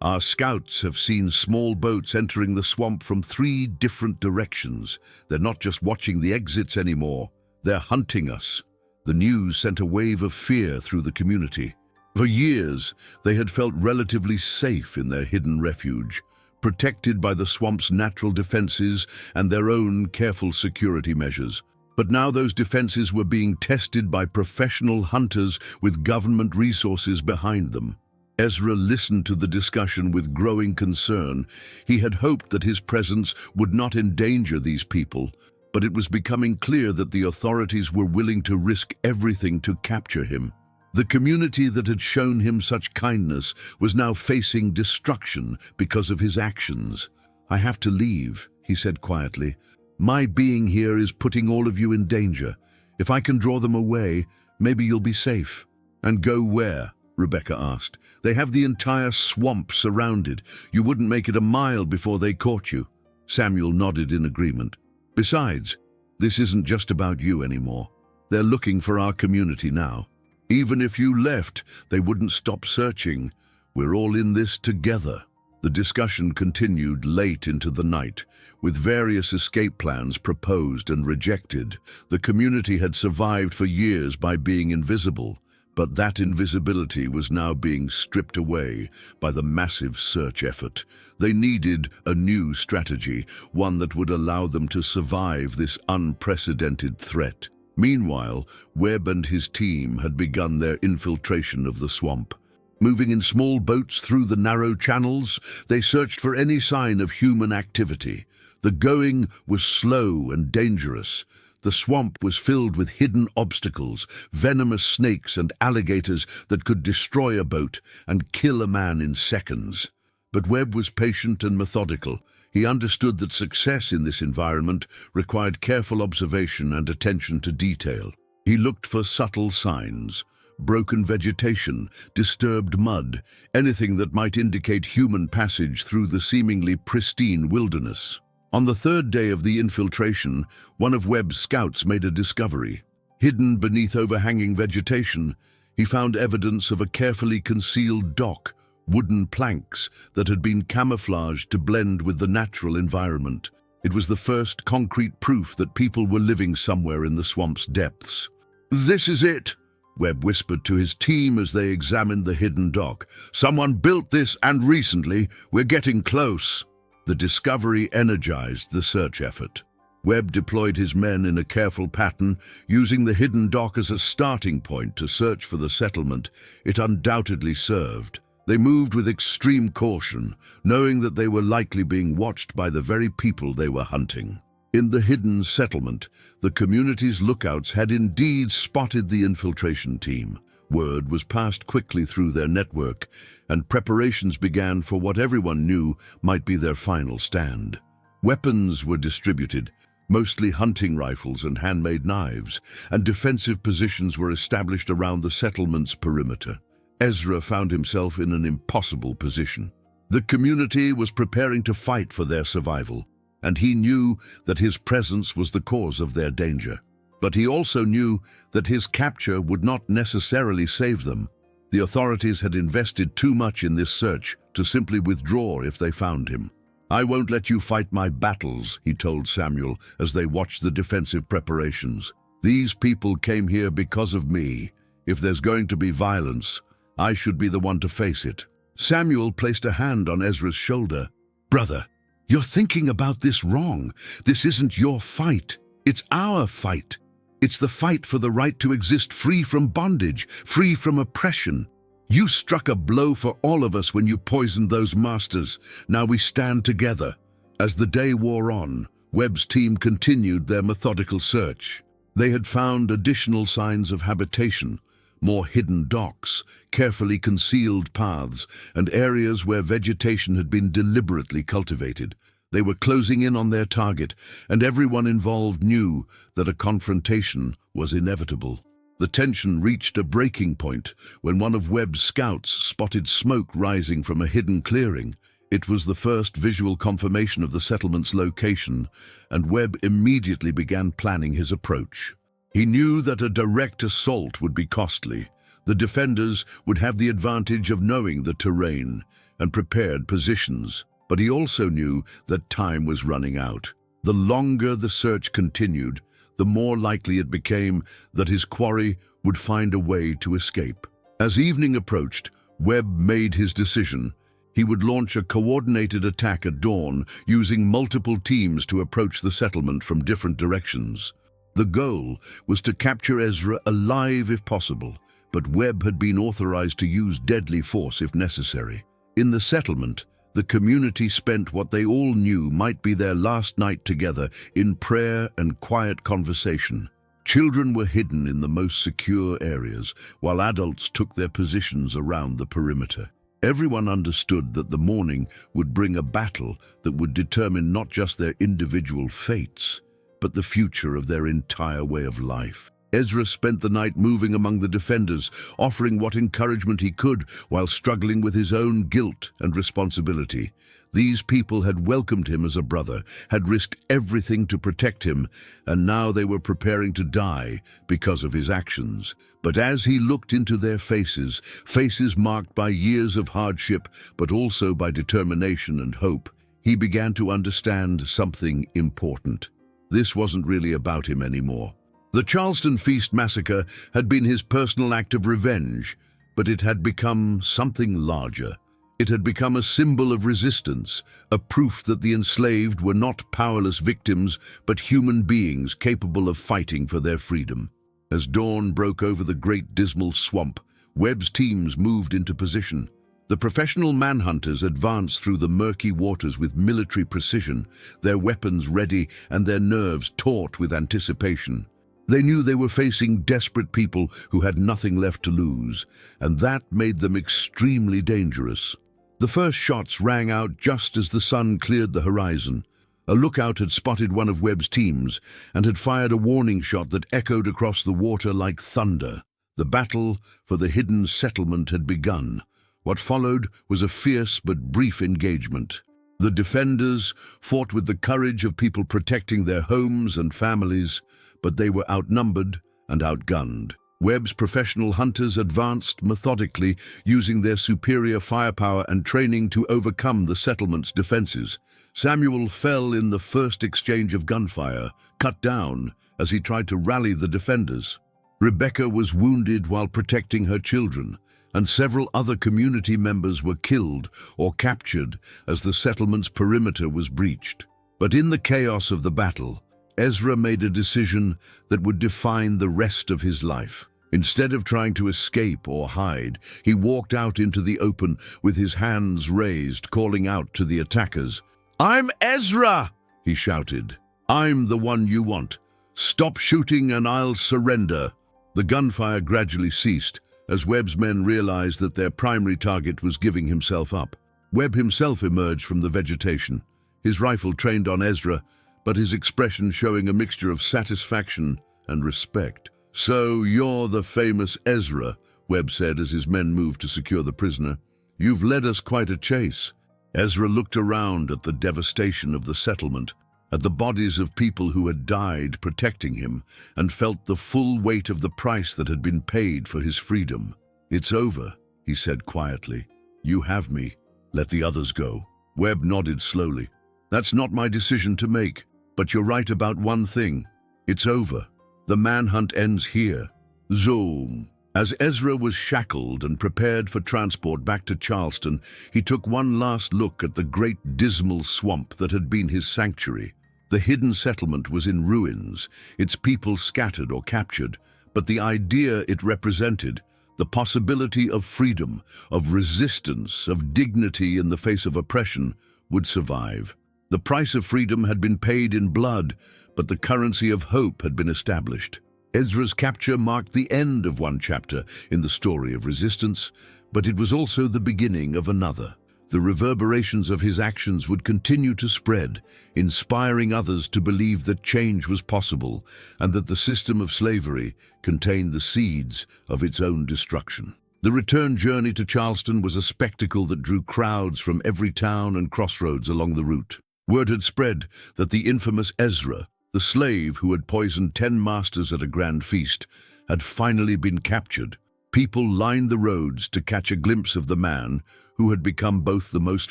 "Our scouts have seen small boats entering the swamp from 3 different directions. They're not just watching the exits anymore, they're hunting us." The news sent a wave of fear through the community. For years, they had felt relatively safe in their hidden refuge, protected by the swamp's natural defenses and their own careful security measures. But now those defenses were being tested by professional hunters with government resources behind them. Ezra listened to the discussion with growing concern. He had hoped that his presence would not endanger these people, but it was becoming clear that the authorities were willing to risk everything to capture him. The community that had shown him such kindness was now facing destruction because of his actions. "I have to leave," he said quietly. "My being here is putting all of you in danger. If I can draw them away, maybe you'll be safe." "And go where?" Rebecca asked. "They have the entire swamp surrounded. You wouldn't make it a mile before they caught you." Samuel nodded in agreement. "Besides, this isn't just about you anymore. They're looking for our community now. Even if you left, they wouldn't stop searching. We're all in this together." The discussion continued late into the night, with various escape plans proposed and rejected. The community had survived for years by being invisible, but that invisibility was now being stripped away by the massive search effort. They needed a new strategy, one that would allow them to survive this unprecedented threat. Meanwhile, Webb and his team had begun their infiltration of the swamp. Moving in small boats through the narrow channels, they searched for any sign of human activity. The going was slow and dangerous. The swamp was filled with hidden obstacles, venomous snakes and alligators that could destroy a boat and kill a man in seconds. But Webb was patient and methodical. He understood that success in this environment required careful observation and attention to detail. He looked for subtle signs, broken vegetation, disturbed mud, anything that might indicate human passage through the seemingly pristine wilderness. On the 3rd day of the infiltration, one of Webb's scouts made a discovery. Hidden beneath overhanging vegetation, he found evidence of a carefully concealed dock, wooden planks that had been camouflaged to blend with the natural environment. It was the first concrete proof that people were living somewhere in the swamp's depths. "This is it," Webb whispered to his team as they examined the hidden dock. "Someone built this, and recently. We're getting close." The discovery energized the search effort. Webb deployed his men in a careful pattern, using the hidden dock as a starting point to search for the settlement. It undoubtedly served. They moved with extreme caution, knowing that they were likely being watched by the very people they were hunting. In the hidden settlement, the community's lookouts had indeed spotted the infiltration team. Word was passed quickly through their network, and preparations began for what everyone knew might be their final stand. Weapons were distributed, mostly hunting rifles and handmade knives, and defensive positions were established around the settlement's perimeter. Ezra found himself in an impossible position. The community was preparing to fight for their survival, and he knew that his presence was the cause of their danger. But he also knew that his capture would not necessarily save them. The authorities had invested too much in this search to simply withdraw if they found him. "I won't let you fight my battles," he told Samuel as they watched the defensive preparations. "These people came here because of me. If there's going to be violence, I should be the one to face it." Samuel placed a hand on Ezra's shoulder. "Brother, you're thinking about this wrong. This isn't your fight. It's our fight. It's the fight for the right to exist free from bondage, free from oppression. You struck a blow for all of us when you poisoned those masters. Now we stand together." As the day wore on, Webb's team continued their methodical search. They had found additional signs of habitation, more hidden docks, carefully concealed paths, and areas where vegetation had been deliberately cultivated. They were closing in on their target, and everyone involved knew that a confrontation was inevitable. The tension reached a breaking point when one of Webb's scouts spotted smoke rising from a hidden clearing. It was the first visual confirmation of the settlement's location, and Webb immediately began planning his approach. He knew that a direct assault would be costly. The defenders would have the advantage of knowing the terrain and prepared positions, but he also knew that time was running out. The longer the search continued, the more likely it became that his quarry would find a way to escape. As evening approached, Webb made his decision. He would launch a coordinated attack at dawn, using multiple teams to approach the settlement from different directions. The goal was to capture Ezra alive if possible, but Webb had been authorized to use deadly force if necessary. In the settlement, the community spent what they all knew might be their last night together in prayer and quiet conversation. Children were hidden in the most secure areas, while adults took their positions around the perimeter. Everyone understood that the morning would bring a battle that would determine not just their individual fates, but the future of their entire way of life. Ezra spent the night moving among the defenders, offering what encouragement he could while struggling with his own guilt and responsibility. These people had welcomed him as a brother, had risked everything to protect him, and now they were preparing to die because of his actions. But as he looked into their faces, faces marked by years of hardship, but also by determination and hope, he began to understand something important. This wasn't really about him anymore. The Charleston Feast massacre had been his personal act of revenge, but it had become something larger. It had become a symbol of resistance, a proof that the enslaved were not powerless victims, but human beings capable of fighting for their freedom. As dawn broke over the great dismal swamp, Webb's teams moved into position. The professional manhunters advanced through the murky waters with military precision, their weapons ready and their nerves taut with anticipation. They knew they were facing desperate people who had nothing left to lose, and that made them extremely dangerous. The first shots rang out just as the sun cleared the horizon. A lookout had spotted one of Webb's teams and had fired a warning shot that echoed across the water like thunder. The battle for the hidden settlement had begun. What followed was a fierce but brief engagement. The defenders fought with the courage of people protecting their homes and families, but they were outnumbered and outgunned. Webb's professional hunters advanced methodically, using their superior firepower and training to overcome the settlement's defenses. Samuel fell in the first exchange of gunfire, cut down as he tried to rally the defenders. Rebecca was wounded while protecting her children, and several other community members were killed or captured as the settlement's perimeter was breached. But in the chaos of the battle, Ezra made a decision that would define the rest of his life. Instead of trying to escape or hide, he walked out into the open with his hands raised, calling out to the attackers. "I'm Ezra!" he shouted. "I'm the one you want. Stop shooting and I'll surrender." The gunfire gradually ceased as Webb's men realized that their primary target was giving himself up. Webb himself emerged from the vegetation, his rifle trained on Ezra, but his expression showing a mixture of satisfaction and respect. "So you're the famous Ezra," Webb said as his men moved to secure the prisoner. "You've led us quite a chase." Ezra looked around at the devastation of the settlement, at the bodies of people who had died protecting him, and felt the full weight of the price that had been paid for his freedom. "It's over," he said quietly. "You have me. Let the others go." Webb nodded slowly. "That's not my decision to make, but you're right about one thing. It's over. The manhunt ends here." Zoom. As Ezra was shackled and prepared for transport back to Charleston, he took one last look at the great dismal swamp that had been his sanctuary. The hidden settlement was in ruins, its people scattered or captured, but the idea it represented, the possibility of freedom, of resistance, of dignity in the face of oppression, would survive. The price of freedom had been paid in blood, but the currency of hope had been established. Ezra's capture marked the end of one chapter in the story of resistance, but it was also the beginning of another. The reverberations of his actions would continue to spread, inspiring others to believe that change was possible and that the system of slavery contained the seeds of its own destruction. The return journey to Charleston was a spectacle that drew crowds from every town and crossroads along the route. Word had spread that the infamous Ezra, the slave who had poisoned 10 masters at a grand feast, had finally been captured. People lined the roads to catch a glimpse of the man who had become both the most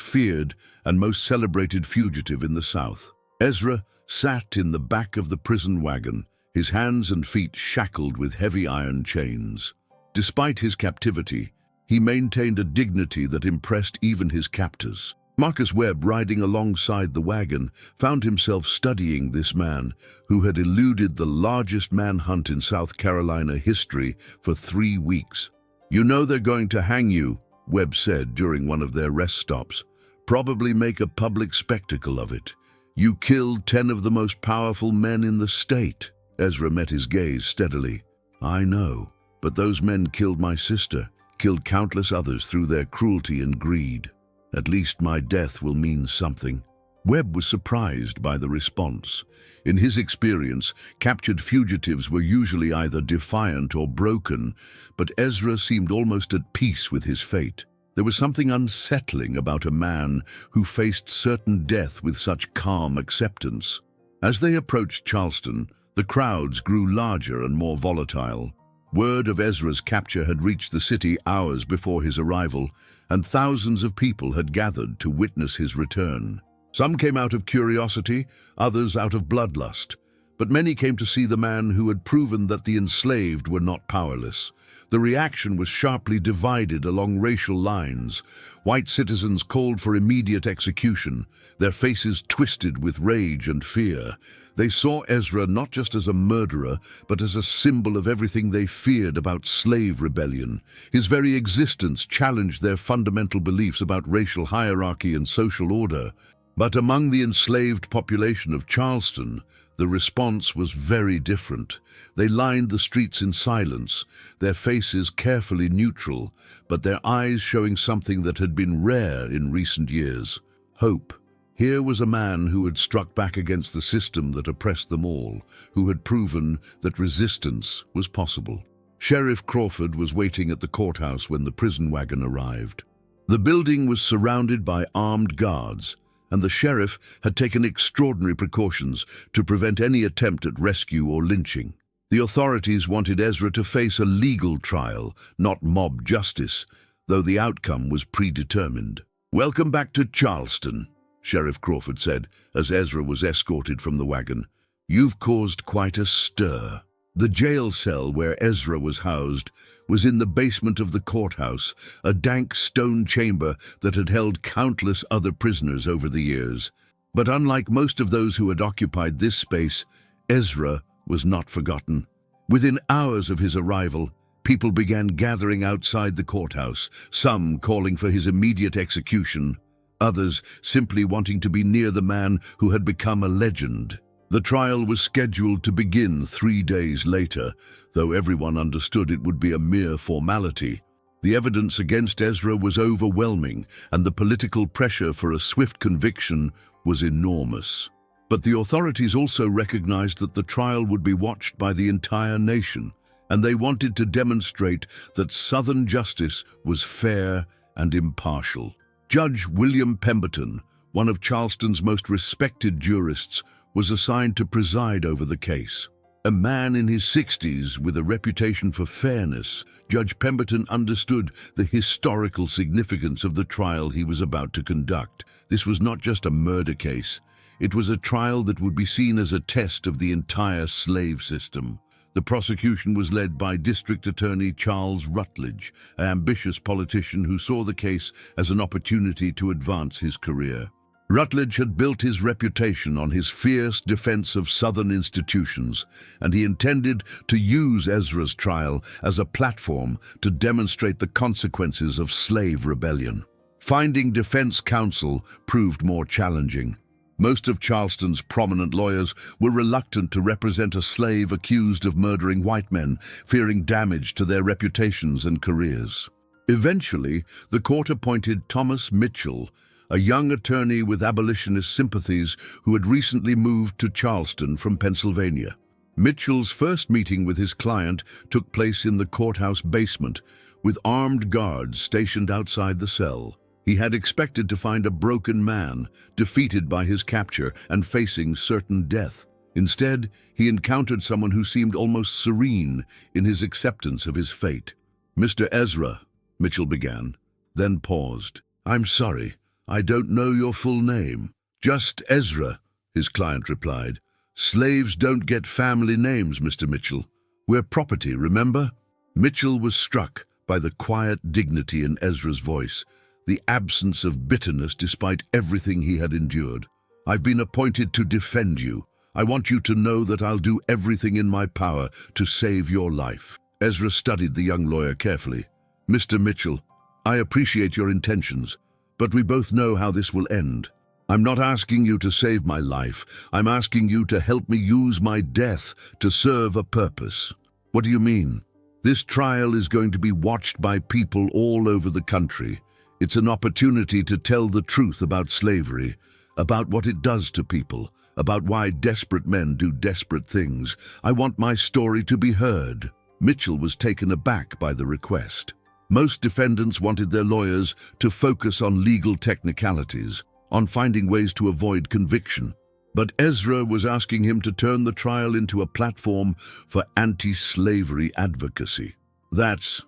feared and most celebrated fugitive in the South. Ezra sat in the back of the prison wagon, his hands and feet shackled with heavy iron chains. Despite his captivity, he maintained a dignity that impressed even his captors. Marcus Webb, riding alongside the wagon, found himself studying this man who had eluded the largest manhunt in South Carolina history for 3 weeks. "You know they're going to hang you," Webb said during one of their rest stops. "Probably make a public spectacle of it. You killed 10 of the most powerful men in the state." Ezra met his gaze steadily. "I know, but those men killed my sister, killed countless others through their cruelty and greed. At least my death will mean something." Webb was surprised by the response. In his experience, captured fugitives were usually either defiant or broken, but Ezra seemed almost at peace with his fate. There was something unsettling about a man who faced certain death with such calm acceptance. As they approached Charleston, the crowds grew larger and more volatile. Word of Ezra's capture had reached the city hours before his arrival, and thousands of people had gathered to witness his return. Some came out of curiosity, others out of bloodlust, but many came to see the man who had proven that the enslaved were not powerless. The reaction was sharply divided along racial lines. White citizens called for immediate execution, their faces twisted with rage and fear. They saw Ezra not just as a murderer, but as a symbol of everything they feared about slave rebellion. His very existence challenged their fundamental beliefs about racial hierarchy and social order. But among the enslaved population of Charleston, the response was very different. They lined the streets in silence, their faces carefully neutral, but their eyes showing something that had been rare in recent years: hope. Here was a man who had struck back against the system that oppressed them all, who had proven that resistance was possible. Sheriff Crawford was waiting at the courthouse when the prison wagon arrived. The building was surrounded by armed guards, and the sheriff had taken extraordinary precautions to prevent any attempt at rescue or lynching. The authorities wanted Ezra to face a legal trial, not mob justice, though the outcome was predetermined. "Welcome back to Charleston," Sheriff Crawford said as Ezra was escorted from the wagon. "You've caused quite a stir." The jail cell where Ezra was housed was in the basement of the courthouse, a dank stone chamber that had held countless other prisoners over the years. But unlike most of those who had occupied this space, Ezra was not forgotten. Within hours of his arrival, people began gathering outside the courthouse, some calling for his immediate execution, others simply wanting to be near the man who had become a legend. The trial was scheduled to begin 3 days later, though everyone understood it would be a mere formality. The evidence against Ezra was overwhelming, and the political pressure for a swift conviction was enormous. But the authorities also recognized that the trial would be watched by the entire nation, and they wanted to demonstrate that Southern justice was fair and impartial. Judge William Pemberton, one of Charleston's most respected jurists, was assigned to preside over the case. A man in his 60s with a reputation for fairness, Judge Pemberton understood the historical significance of the trial he was about to conduct. This was not just a murder case. It was a trial that would be seen as a test of the entire slave system. The prosecution was led by District Attorney Charles Rutledge, an ambitious politician who saw the case as an opportunity to advance his career. Rutledge had built his reputation on his fierce defense of Southern institutions, and he intended to use Ezra's trial as a platform to demonstrate the consequences of slave rebellion. Finding defense counsel proved more challenging. Most of Charleston's prominent lawyers were reluctant to represent a slave accused of murdering white men, fearing damage to their reputations and careers. Eventually, the court appointed Thomas Mitchell, a young attorney with abolitionist sympathies who had recently moved to Charleston from Pennsylvania. Mitchell's first meeting with his client took place in the courthouse basement, with armed guards stationed outside the cell. He had expected to find a broken man, defeated by his capture and facing certain death. Instead, he encountered someone who seemed almost serene in his acceptance of his fate. "Mr. Ezra," Mitchell began, then paused. "I'm sorry, I don't know your full name." "Just Ezra," his client replied. "Slaves don't get family names, Mr. Mitchell. We're property, remember?" Mitchell was struck by the quiet dignity in Ezra's voice, the absence of bitterness despite everything he had endured. "I've been appointed to defend you. I want you to know that I'll do everything in my power to save your life." Ezra studied the young lawyer carefully. "Mr. Mitchell, I appreciate your intentions, but we both know how this will end. I'm not asking you to save my life. I'm asking you to help me use my death to serve a purpose." "What do you mean?" "This trial is going to be watched by people all over the country. It's an opportunity to tell the truth about slavery, about what it does to people, about why desperate men do desperate things. I want my story to be heard." Mitchell was taken aback by the request. Most defendants wanted their lawyers to focus on legal technicalities, on finding ways to avoid conviction. But Ezra was asking him to turn the trial into a platform for anti-slavery advocacy. That's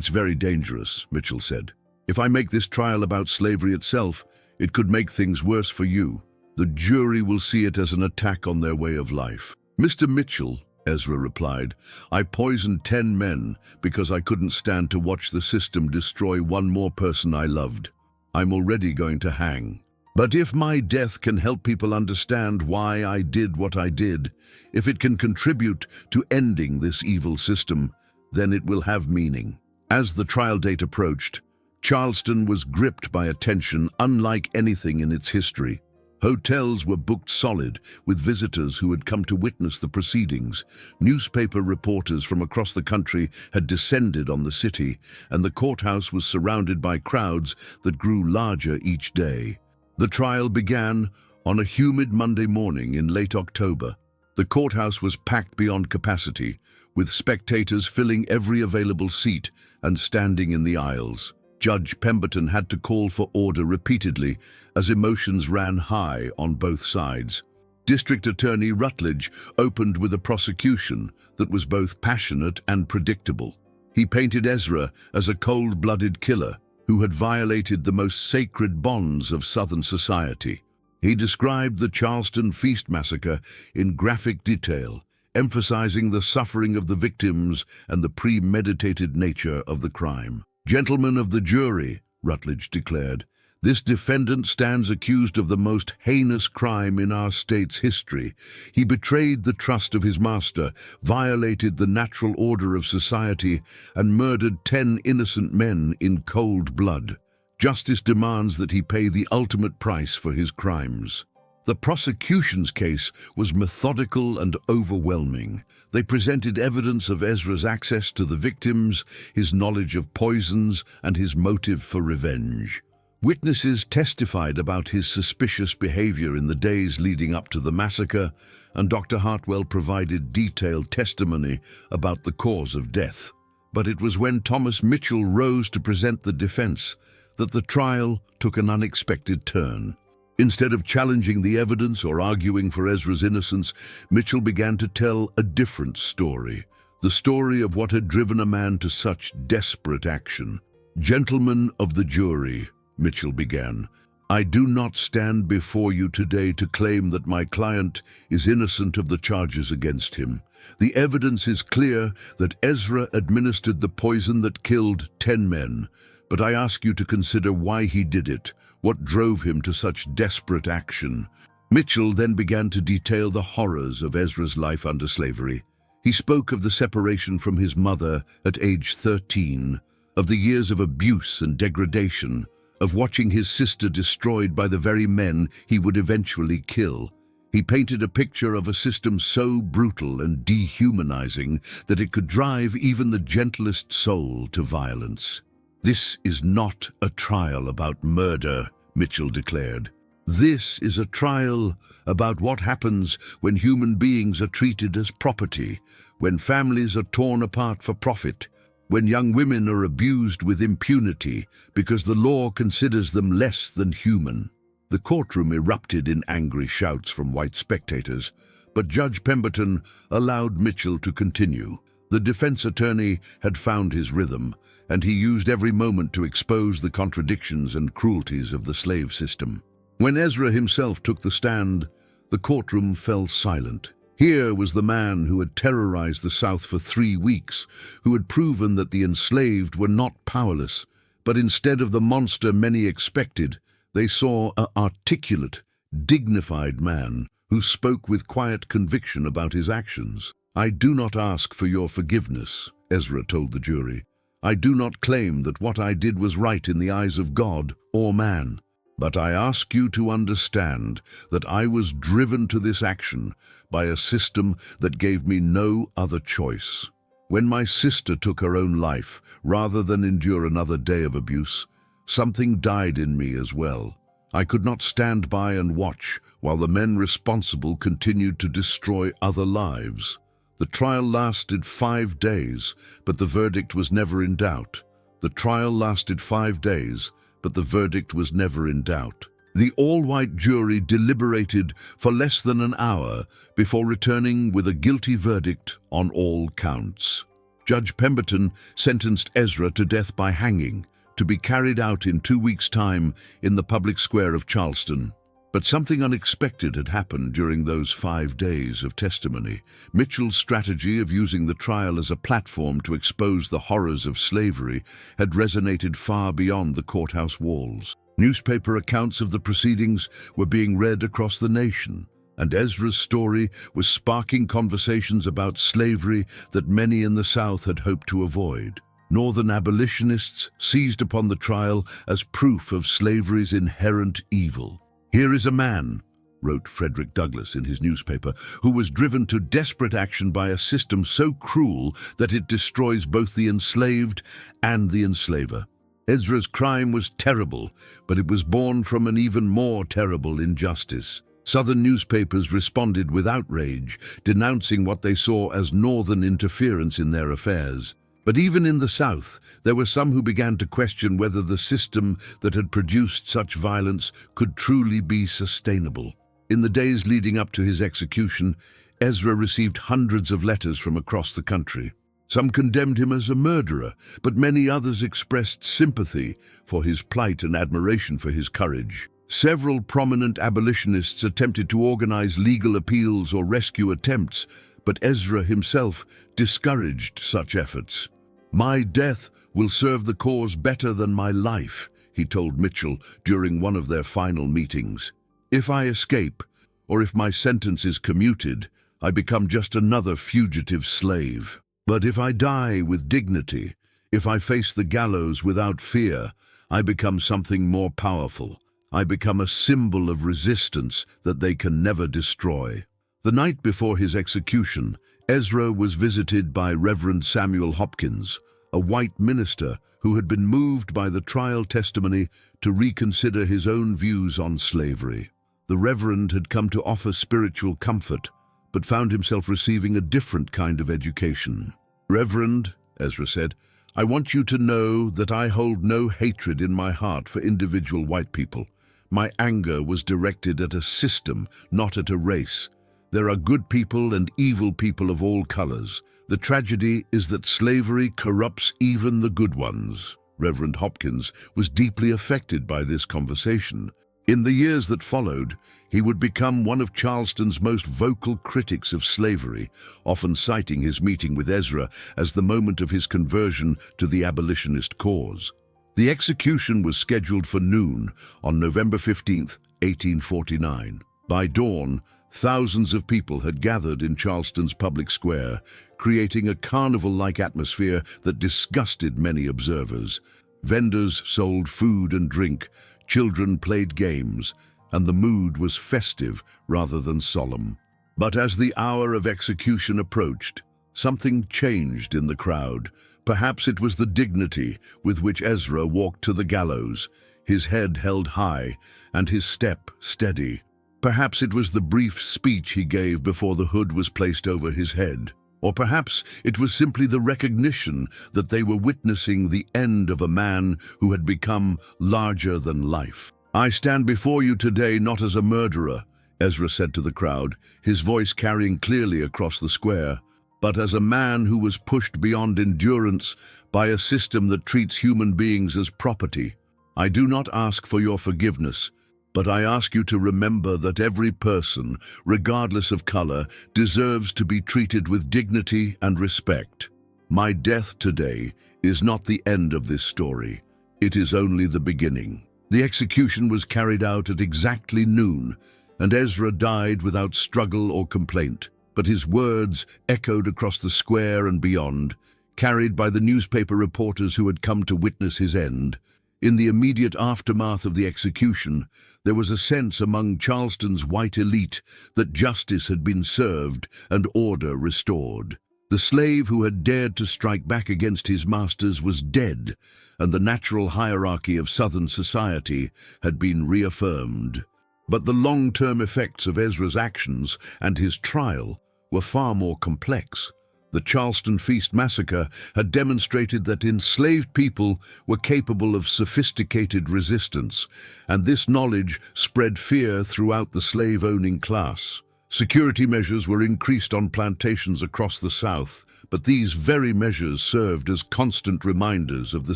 very dangerous," Mitchell said. "If I make this trial about slavery itself, it could make things worse for you. The jury will see it as an attack on their way of life." "Mr. Mitchell," Ezra replied, "I poisoned 10 men because I couldn't stand to watch the system destroy one more person I loved. I'm already going to hang. But if my death can help people understand why I did what I did, if it can contribute to ending this evil system, then it will have meaning." As the trial date approached, Charleston was gripped by a tension unlike anything in its history. Hotels were booked solid with visitors who had come to witness the proceedings. Newspaper reporters from across the country had descended on the city, and the courthouse was surrounded by crowds that grew larger each day. The trial began on a humid Monday morning in late October. The courthouse was packed beyond capacity, with spectators filling every available seat and standing in the aisles. Judge Pemberton had to call for order repeatedly as emotions ran high on both sides. District Attorney Rutledge opened with a prosecution that was both passionate and predictable. He painted Ezra as a cold-blooded killer who had violated the most sacred bonds of Southern society. He described the Charleston Feast massacre in graphic detail, emphasizing the suffering of the victims and the premeditated nature of the crime. "Gentlemen of the jury," Rutledge declared, "this defendant stands accused of the most heinous crime in our state's history. He betrayed the trust of his master, violated the natural order of society, and murdered 10 innocent men in cold blood. Justice demands that he pay the ultimate price for his crimes." The prosecution's case was methodical and overwhelming. They presented evidence of Ezra's access to the victims, his knowledge of poisons, and his motive for revenge. Witnesses testified about his suspicious behavior in the days leading up to the massacre, and Dr. Hartwell provided detailed testimony about the cause of death. But it was when Thomas Mitchell rose to present the defense that the trial took an unexpected turn. Instead of challenging the evidence or arguing for Ezra's innocence, Mitchell began to tell a different story, the story of what had driven a man to such desperate action. "Gentlemen of the jury," Mitchell began, "I do not stand before you today to claim that my client is innocent of the charges against him. The evidence is clear that Ezra administered the poison that killed 10 men, but I ask you to consider why he did it. What drove him to such desperate action?" Mitchell then began to detail the horrors of Ezra's life under slavery. He spoke of the separation from his mother at age 13, of the years of abuse and degradation, of watching his sister destroyed by the very men he would eventually kill. He painted a picture of a system so brutal and dehumanizing that it could drive even the gentlest soul to violence. "This is not a trial about murder," Mitchell declared. "This is a trial about what happens when human beings are treated as property, when families are torn apart for profit, when young women are abused with impunity because the law considers them less than human. The courtroom erupted in angry shouts from white spectators, but Judge Pemberton allowed Mitchell to continue. The defense attorney had found his rhythm, and he used every moment to expose the contradictions and cruelties of the slave system. When Ezra himself took the stand, the courtroom fell silent. Here was the man who had terrorized the South for 3 weeks, who had proven that the enslaved were not powerless, but instead of the monster many expected, they saw an articulate, dignified man who spoke with quiet conviction about his actions. "I do not ask for your forgiveness," Ezra told the jury. "I do not claim that what I did was right in the eyes of God or man. But I ask you to understand that I was driven to this action by a system that gave me no other choice. When my sister took her own life, rather than endure another day of abuse, something died in me as well. I could not stand by and watch while the men responsible continued to destroy other lives. The trial lasted 5 days, but the verdict was never in doubt. The trial lasted 5 days, but the verdict was never in doubt. The all-white jury deliberated for less than an hour before returning with a guilty verdict on all counts. Judge Pemberton sentenced Ezra to death by hanging, to be carried out in 2 weeks' time in the public square of Charleston. But something unexpected had happened during those 5 days of testimony. Mitchell's strategy of using the trial as a platform to expose the horrors of slavery had resonated far beyond the courthouse walls. Newspaper accounts of the proceedings were being read across the nation, and Ezra's story was sparking conversations about slavery that many in the South had hoped to avoid. Northern abolitionists seized upon the trial as proof of slavery's inherent evil. "Here is a man," wrote Frederick Douglass in his newspaper, "who was driven to desperate action by a system so cruel that it destroys both the enslaved and the enslaver." Ezra's crime was terrible, but it was born from an even more terrible injustice. Southern newspapers responded with outrage, denouncing what they saw as Northern interference in their affairs. But even in the South, there were some who began to question whether the system that had produced such violence could truly be sustainable. In the days leading up to his execution, Ezra received hundreds of letters from across the country. Some condemned him as a murderer, but many others expressed sympathy for his plight and admiration for his courage. Several prominent abolitionists attempted to organize legal appeals or rescue attempts, but Ezra himself discouraged such efforts. "My death will serve the cause better than my life," he told Mitchell during one of their final meetings. "If I escape, or if my sentence is commuted, I become just another fugitive slave. But if I die with dignity, if I face the gallows without fear, I become something more powerful. I become a symbol of resistance that they can never destroy." The night before his execution, Ezra was visited by Reverend Samuel Hopkins, a white minister who had been moved by the trial testimony to reconsider his own views on slavery. The Reverend had come to offer spiritual comfort, but found himself receiving a different kind of education. "Reverend," Ezra said, "I want you to know that I hold no hatred in my heart for individual white people. My anger was directed at a system, not at a race. There are good people and evil people of all colors. The tragedy is that slavery corrupts even the good ones." Reverend Hopkins was deeply affected by this conversation. In the years that followed, he would become one of Charleston's most vocal critics of slavery, often citing his meeting with Ezra as the moment of his conversion to the abolitionist cause. The execution was scheduled for noon on November 15, 1849. By dawn, thousands of people had gathered in Charleston's public square, creating a carnival-like atmosphere that disgusted many observers. Vendors sold food and drink, children played games, and the mood was festive rather than solemn. But as the hour of execution approached, something changed in the crowd. Perhaps it was the dignity with which Ezra walked to the gallows, his head held high and his step steady. Perhaps it was the brief speech he gave before the hood was placed over his head. Or perhaps it was simply the recognition that they were witnessing the end of a man who had become larger than life. "I stand before you today not as a murderer," Ezra said to the crowd, his voice carrying clearly across the square, "but as a man who was pushed beyond endurance by a system that treats human beings as property. I do not ask for your forgiveness, but I ask you to remember that every person, regardless of color, deserves to be treated with dignity and respect. My death today is not the end of this story. It is only the beginning." The execution was carried out at exactly noon, and Ezra died without struggle or complaint. But his words echoed across the square and beyond, carried by the newspaper reporters who had come to witness his end. In the immediate aftermath of the execution, there was a sense among Charleston's white elite that justice had been served and order restored. The slave who had dared to strike back against his masters was dead, and the natural hierarchy of Southern society had been reaffirmed. But the long-term effects of Ezra's actions and his trial were far more complex. The Charleston Feast massacre had demonstrated that enslaved people were capable of sophisticated resistance, and this knowledge spread fear throughout the slave-owning class. Security measures were increased on plantations across the South, but these very measures served as constant reminders of the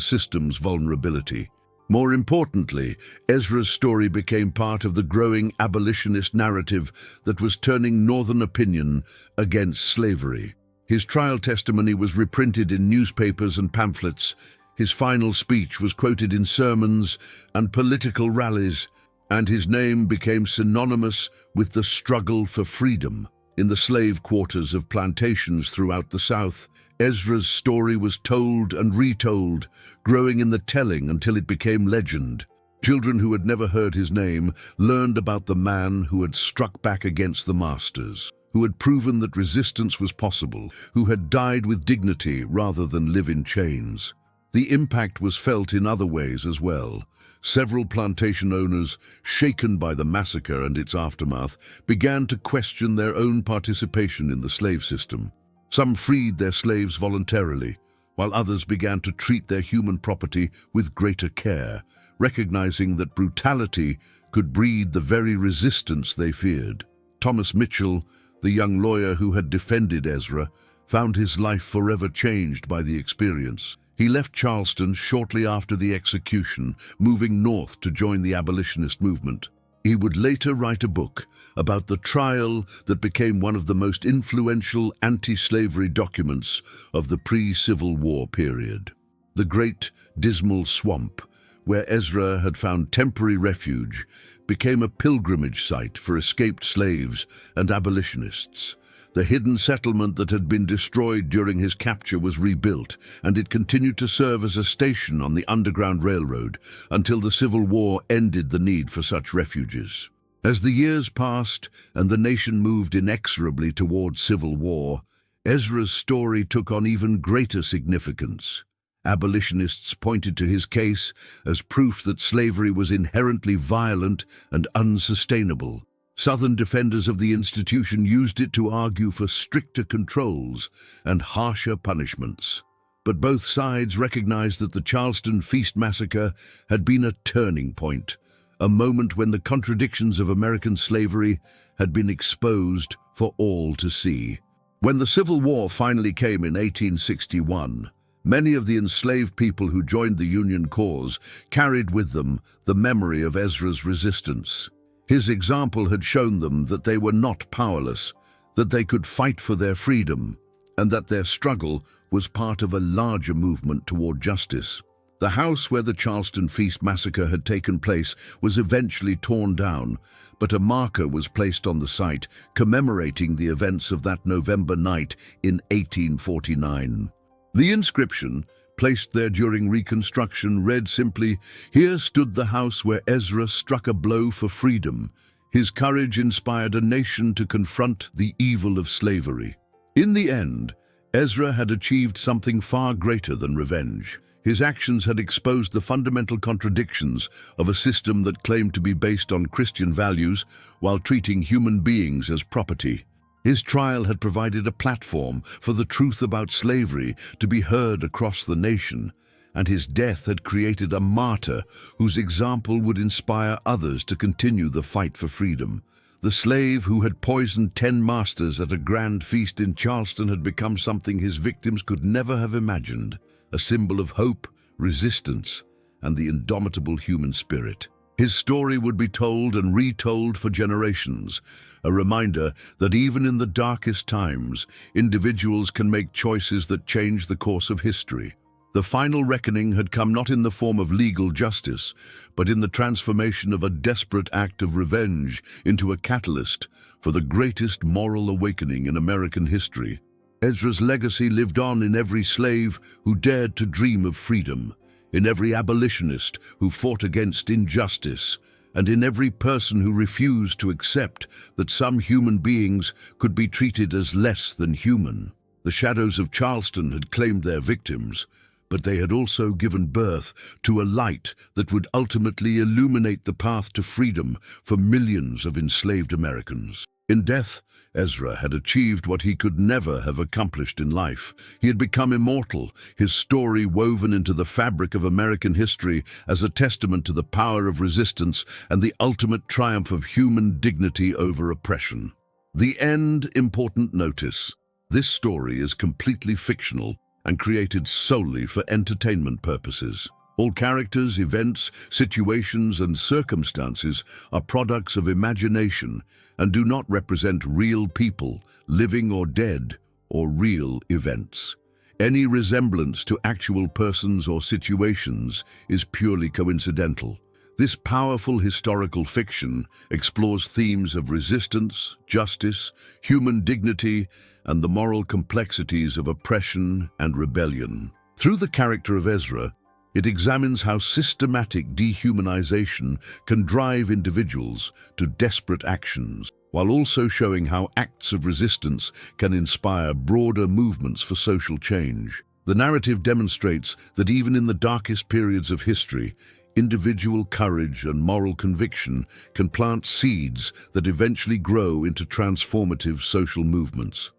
system's vulnerability. More importantly, Ezra's story became part of the growing abolitionist narrative that was turning Northern opinion against slavery. His trial testimony was reprinted in newspapers and pamphlets. His final speech was quoted in sermons and political rallies, and his name became synonymous with the struggle for freedom. In the slave quarters of plantations throughout the South, Ezra's story was told and retold, growing in the telling until it became legend. Children who had never heard his name learned about the man who had struck back against the masters, who had proven that resistance was possible, who had died with dignity rather than live in chains. The impact was felt in other ways as well. Several plantation owners, shaken by the massacre and its aftermath, began to question their own participation in the slave system. Some freed their slaves voluntarily, while others began to treat their human property with greater care, recognizing that brutality could breed the very resistance they feared. Thomas Mitchell, the young lawyer who had defended Ezra, found his life forever changed by the experience. He left Charleston shortly after the execution, moving north to join the abolitionist movement. He would later write a book about the trial that became one of the most influential anti-slavery documents of the pre-Civil War period. The Great Dismal Swamp, where Ezra had found temporary refuge, became a pilgrimage site for escaped slaves and abolitionists. The hidden settlement that had been destroyed during his capture was rebuilt, and it continued to serve as a station on the Underground Railroad until the Civil War ended the need for such refuges. As the years passed and the nation moved inexorably toward civil war, Ezra's story took on even greater significance. Abolitionists pointed to his case as proof that slavery was inherently violent and unsustainable. Southern defenders of the institution used it to argue for stricter controls and harsher punishments. But both sides recognized that the Charleston Feast massacre had been a turning point, a moment when the contradictions of American slavery had been exposed for all to see. When the Civil War finally came in 1861, many of the enslaved people who joined the Union cause carried with them the memory of Ezra's resistance. His example had shown them that they were not powerless, that they could fight for their freedom, and that their struggle was part of a larger movement toward justice. The house where the Charleston Feast massacre had taken place was eventually torn down, but a marker was placed on the site commemorating the events of that November night in 1849. The inscription, placed there during Reconstruction, read simply, "Here stood the house where Ezra struck a blow for freedom. His courage inspired a nation to confront the evil of slavery." In the end, Ezra had achieved something far greater than revenge. His actions had exposed the fundamental contradictions of a system that claimed to be based on Christian values while treating human beings as property. His trial had provided a platform for the truth about slavery to be heard across the nation, and his death had created a martyr whose example would inspire others to continue the fight for freedom. The slave who had poisoned 10 masters at a grand feast in Charleston had become something his victims could never have imagined, a symbol of hope, resistance, and the indomitable human spirit. His story would be told and retold for generations, a reminder that even in the darkest times, individuals can make choices that change the course of history. The final reckoning had come not in the form of legal justice, but in the transformation of a desperate act of revenge into a catalyst for the greatest moral awakening in American history. Ezra's legacy lived on in every slave who dared to dream of freedom, in every abolitionist who fought against injustice, and in every person who refused to accept that some human beings could be treated as less than human. The shadows of Charleston had claimed their victims, but they had also given birth to a light that would ultimately illuminate the path to freedom for millions of enslaved Americans. In death, Ezra had achieved what he could never have accomplished in life. He had become immortal, his story woven into the fabric of American history as a testament to the power of resistance and the ultimate triumph of human dignity over oppression. The end. Important notice: this story is completely fictional and created solely for entertainment purposes. All characters, events, situations, and circumstances are products of imagination and do not represent real people, living or dead, or real events. Any resemblance to actual persons or situations is purely coincidental. This powerful historical fiction explores themes of resistance, justice, human dignity, and the moral complexities of oppression and rebellion. Through the character of Ezra, it examines how systematic dehumanization can drive individuals to desperate actions, while also showing how acts of resistance can inspire broader movements for social change. The narrative demonstrates that even in the darkest periods of history, individual courage and moral conviction can plant seeds that eventually grow into transformative social movements.